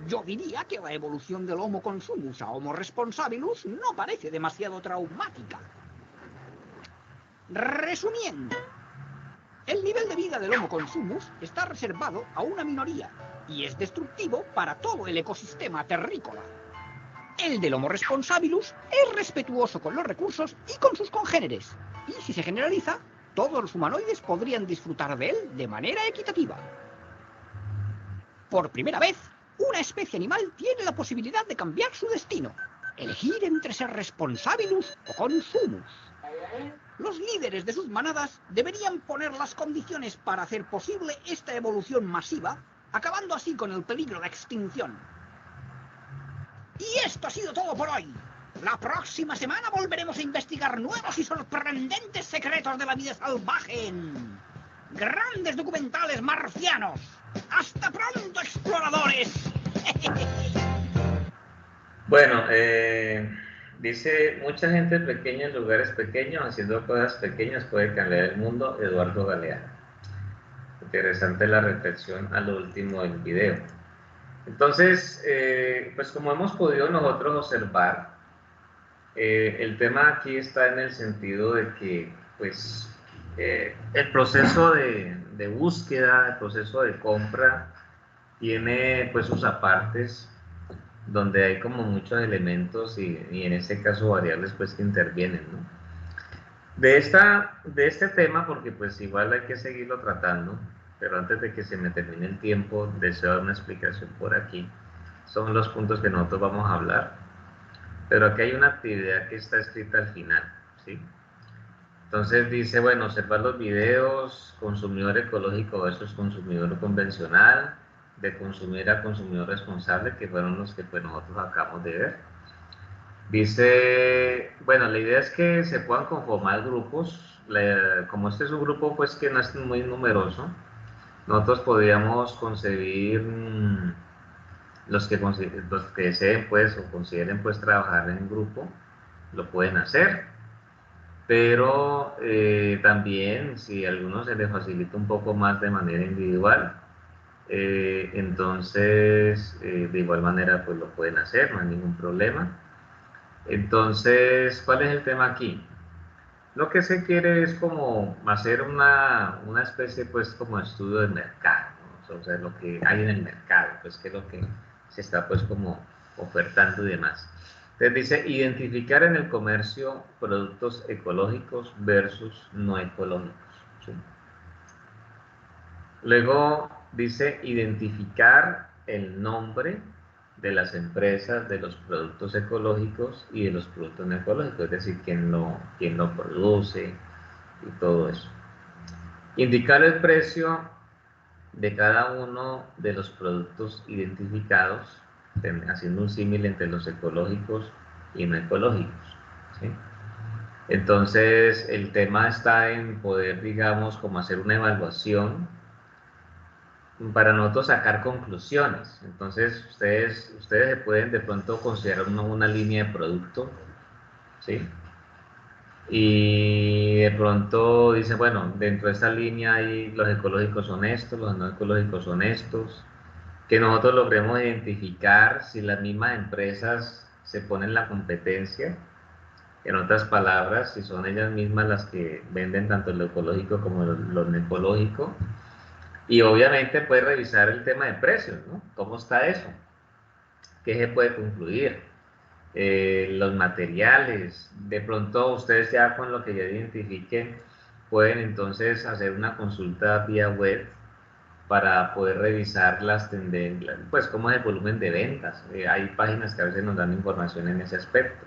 Yo diría que la evolución del Homo consumus a Homo responsabilus no parece demasiado traumática. Resumiendo, el nivel de vida del Homo consumus está reservado a una minoría y es destructivo para todo el ecosistema terrícola. El del Homo responsabilus es respetuoso con los recursos y con sus congéneres, y si se generaliza, todos los humanoides podrían disfrutar de él de manera equitativa. Por primera vez, una especie animal tiene la posibilidad de cambiar su destino, elegir entre ser responsabilus o consumus. Los líderes de sus manadas deberían poner las condiciones para hacer posible esta evolución masiva, acabando así con el peligro de extinción. Y esto ha sido todo por hoy. La próxima semana volveremos a investigar nuevos y sorprendentes secretos de la vida salvaje en Grandes Documentales Marcianos. ¡Hasta pronto, exploradores! Bueno, dice, mucha gente pequeña en lugares pequeños, haciendo cosas pequeñas puede cambiar el mundo, Eduardo Galeano. Interesante la reflexión a lo último del video. Entonces, pues como hemos podido nosotros observar, el tema aquí está en el sentido de que, pues, el proceso de búsqueda, el proceso de compra, tiene pues sus apartes, donde hay como muchos elementos y en este caso variables pues que intervienen, ¿no? De este tema, porque pues igual hay que seguirlo tratando, pero antes de que se me termine el tiempo, deseo dar una explicación por aquí. Son los puntos que nosotros vamos a hablar, pero aquí hay una actividad que está escrita al final, ¿sí? Entonces dice, bueno, observar los videos, consumidor ecológico versus consumidor convencional, de consumir a consumidor responsable, que fueron los que pues nosotros acabamos de ver. Dice, bueno, la idea es que se puedan conformar grupos, como este es un grupo pues que no es muy numeroso, nosotros podríamos concebir los que deseen pues o consideren pues trabajar en grupo lo pueden hacer, pero también si a alguno se le facilita un poco más de manera individual, entonces de igual manera pues lo pueden hacer, no hay ningún problema. Entonces, ¿cuál es el tema aquí? Lo que se quiere es como hacer una especie pues como de estudio del mercado, ¿no? O sea, lo que hay en el mercado, pues qué es lo que se está pues como ofertando y demás. Entonces dice, identificar en el comercio productos ecológicos versus no ecológicos, ¿sí? Luego dice, identificar el nombre de las empresas, de los productos ecológicos y de los productos no ecológicos, es decir, quién lo produce y todo eso. Indicar el precio de cada uno de los productos identificados, haciendo un símil entre los ecológicos y no ecológicos, ¿sí? Entonces, el tema está en poder, digamos, como hacer una evaluación para nosotros sacar conclusiones. Entonces, ustedes se pueden de pronto considerar una línea de producto, ¿sí? Y de pronto dicen, bueno, dentro de esta línea hay los ecológicos son estos, los no ecológicos son estos, que nosotros logremos identificar si las mismas empresas se ponen la competencia, en otras palabras, si son ellas mismas las que venden tanto lo ecológico como lo no ecológico, y obviamente puede revisar el tema de precios, ¿no? ¿Cómo está eso? ¿Qué se puede concluir? Los materiales, de pronto ustedes ya con lo que ya identifiquen pueden entonces hacer una consulta vía web para poder revisar las tendencias, pues cómo es el volumen de ventas. Hay páginas que a veces nos dan información en ese aspecto.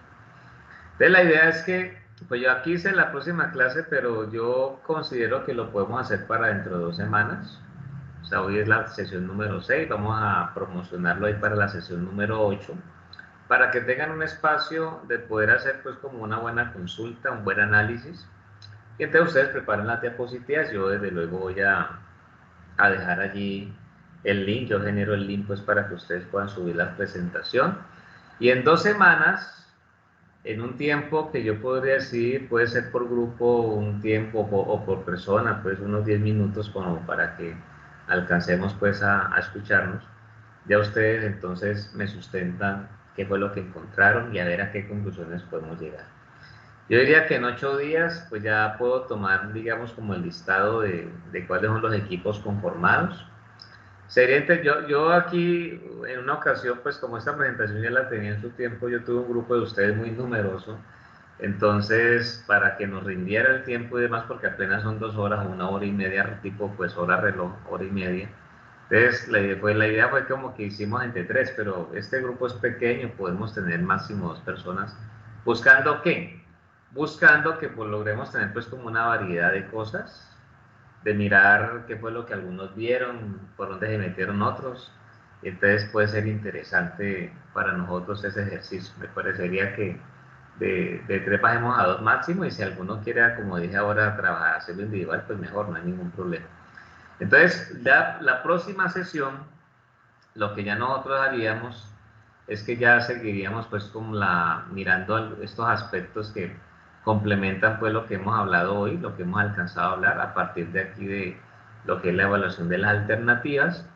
Entonces la idea es que, pues yo aquí hice la próxima clase, pero yo considero que lo podemos hacer para dentro de 2 semanas. O sea, hoy es la sesión número 6, vamos a promocionarlo ahí para la sesión número 8, para que tengan un espacio de poder hacer pues como una buena consulta, un buen análisis. Y entonces ustedes preparen las diapositivas, yo desde luego voy a dejar allí el link, yo genero el link pues para que ustedes puedan subir la presentación. Y en 2 semanas, en un tiempo que yo podría decir, puede ser por grupo un tiempo o por persona, pues unos 10 minutos como para que alcancemos pues a escucharnos. Ya ustedes entonces me sustentan qué fue lo que encontraron y a ver a qué conclusiones podemos llegar. Yo diría que en 8 días pues ya puedo tomar, digamos, como el listado de cuáles son los equipos conformados. Yo aquí en una ocasión, pues como esta presentación ya la tenía en su tiempo, yo tuve un grupo de ustedes muy numeroso, entonces para que nos rindiera el tiempo y demás, porque apenas son 2 horas, 1 hora y media, tipo pues hora reloj, hora y media. Entonces la idea fue como que hicimos entre 3, pero este grupo es pequeño, podemos tener máximo 2 personas. ¿Buscando qué? Buscando que pues logremos tener pues como una variedad de cosas, de mirar qué fue lo que algunos vieron, por dónde se metieron otros. Entonces puede ser interesante para nosotros ese ejercicio. Me parecería que de 3 bajemos a 2 máximo, y si alguno quiere, como dije ahora, trabajar, hacerlo individual, pues mejor, no hay ningún problema. Entonces, la próxima sesión, lo que ya nosotros haríamos es que ya seguiríamos pues como mirando estos aspectos que complementan pues lo que hemos hablado hoy, lo que hemos alcanzado a hablar a partir de aquí de lo que es la evaluación de las alternativas,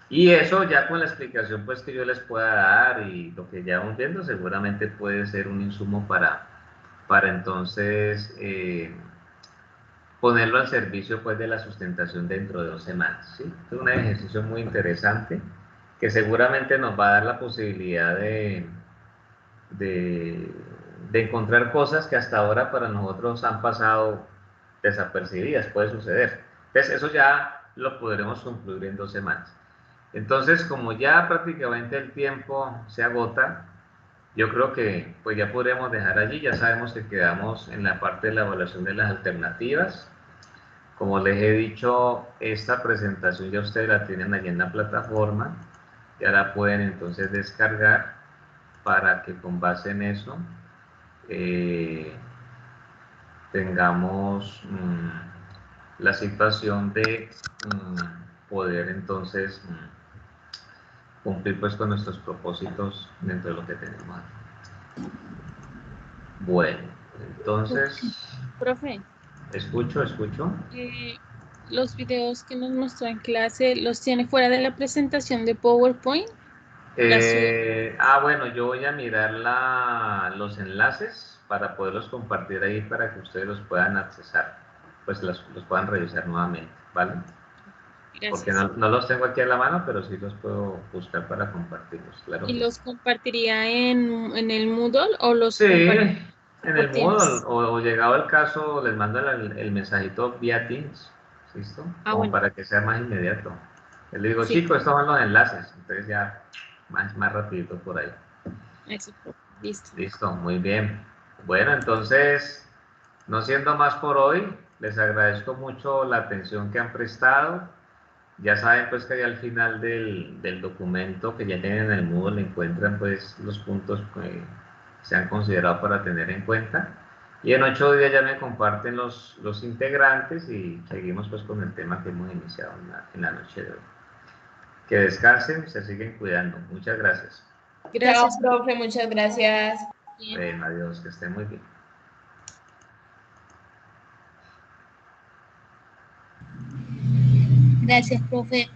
y eso ya con la explicación pues que yo les pueda dar y lo que ya vamos viendo seguramente puede ser un insumo para entonces ponerlo al servicio pues de la sustentación dentro de 2 semanas, ¿sí? Es un ejercicio muy interesante que seguramente nos va a dar la posibilidad de encontrar cosas que hasta ahora para nosotros han pasado desapercibidas, puede suceder. Entonces eso ya lo podremos concluir en 2 semanas. Entonces, como ya prácticamente el tiempo se agota, yo creo que pues ya podríamos dejar allí. Ya sabemos que quedamos en la parte de la evaluación de las alternativas. Como les he dicho, esta presentación ya ustedes la tienen allí en la plataforma, ya la pueden entonces descargar para que con base en eso tengamos la situación de poder entonces cumplir pues con nuestros propósitos dentro de lo que tenemos aquí. Bueno, entonces, Profe, escucho. los videos que nos mostró en clase, ¿los tiene fuera de la presentación de PowerPoint? Bueno, yo voy a mirar los enlaces para poderlos compartir ahí para que ustedes los puedan accesar, pues los puedan revisar nuevamente, ¿vale? Porque Gracias. no los tengo aquí a la mano, pero sí los puedo buscar para compartirlos, claro. ¿Y que los sí. compartiría en el Moodle o los Sí, compartiría en por el Teams? Moodle, o llegado el caso, les mando el mensajito vía Teams, ¿listo? Ah, Como bueno, para que sea más inmediato. Les digo, sí, chicos, estos son los enlaces, entonces ya más rapidito por ahí. eso, profe. Listo. Listo, muy bien. Bueno, entonces, no siendo más por hoy, les agradezco mucho la atención que han prestado. Ya saben pues que ahí al final del documento que ya tienen en el Moodle encuentran pues los puntos que se han considerado para tener en cuenta. Y en 8 días ya me comparten los integrantes y seguimos pues con el tema que hemos iniciado en la noche de hoy. Que descansen, se siguen cuidando. Muchas gracias. Gracias, Chao, profe, muchas gracias. profe. Adiós, que estén muy bien. Gracias, profe.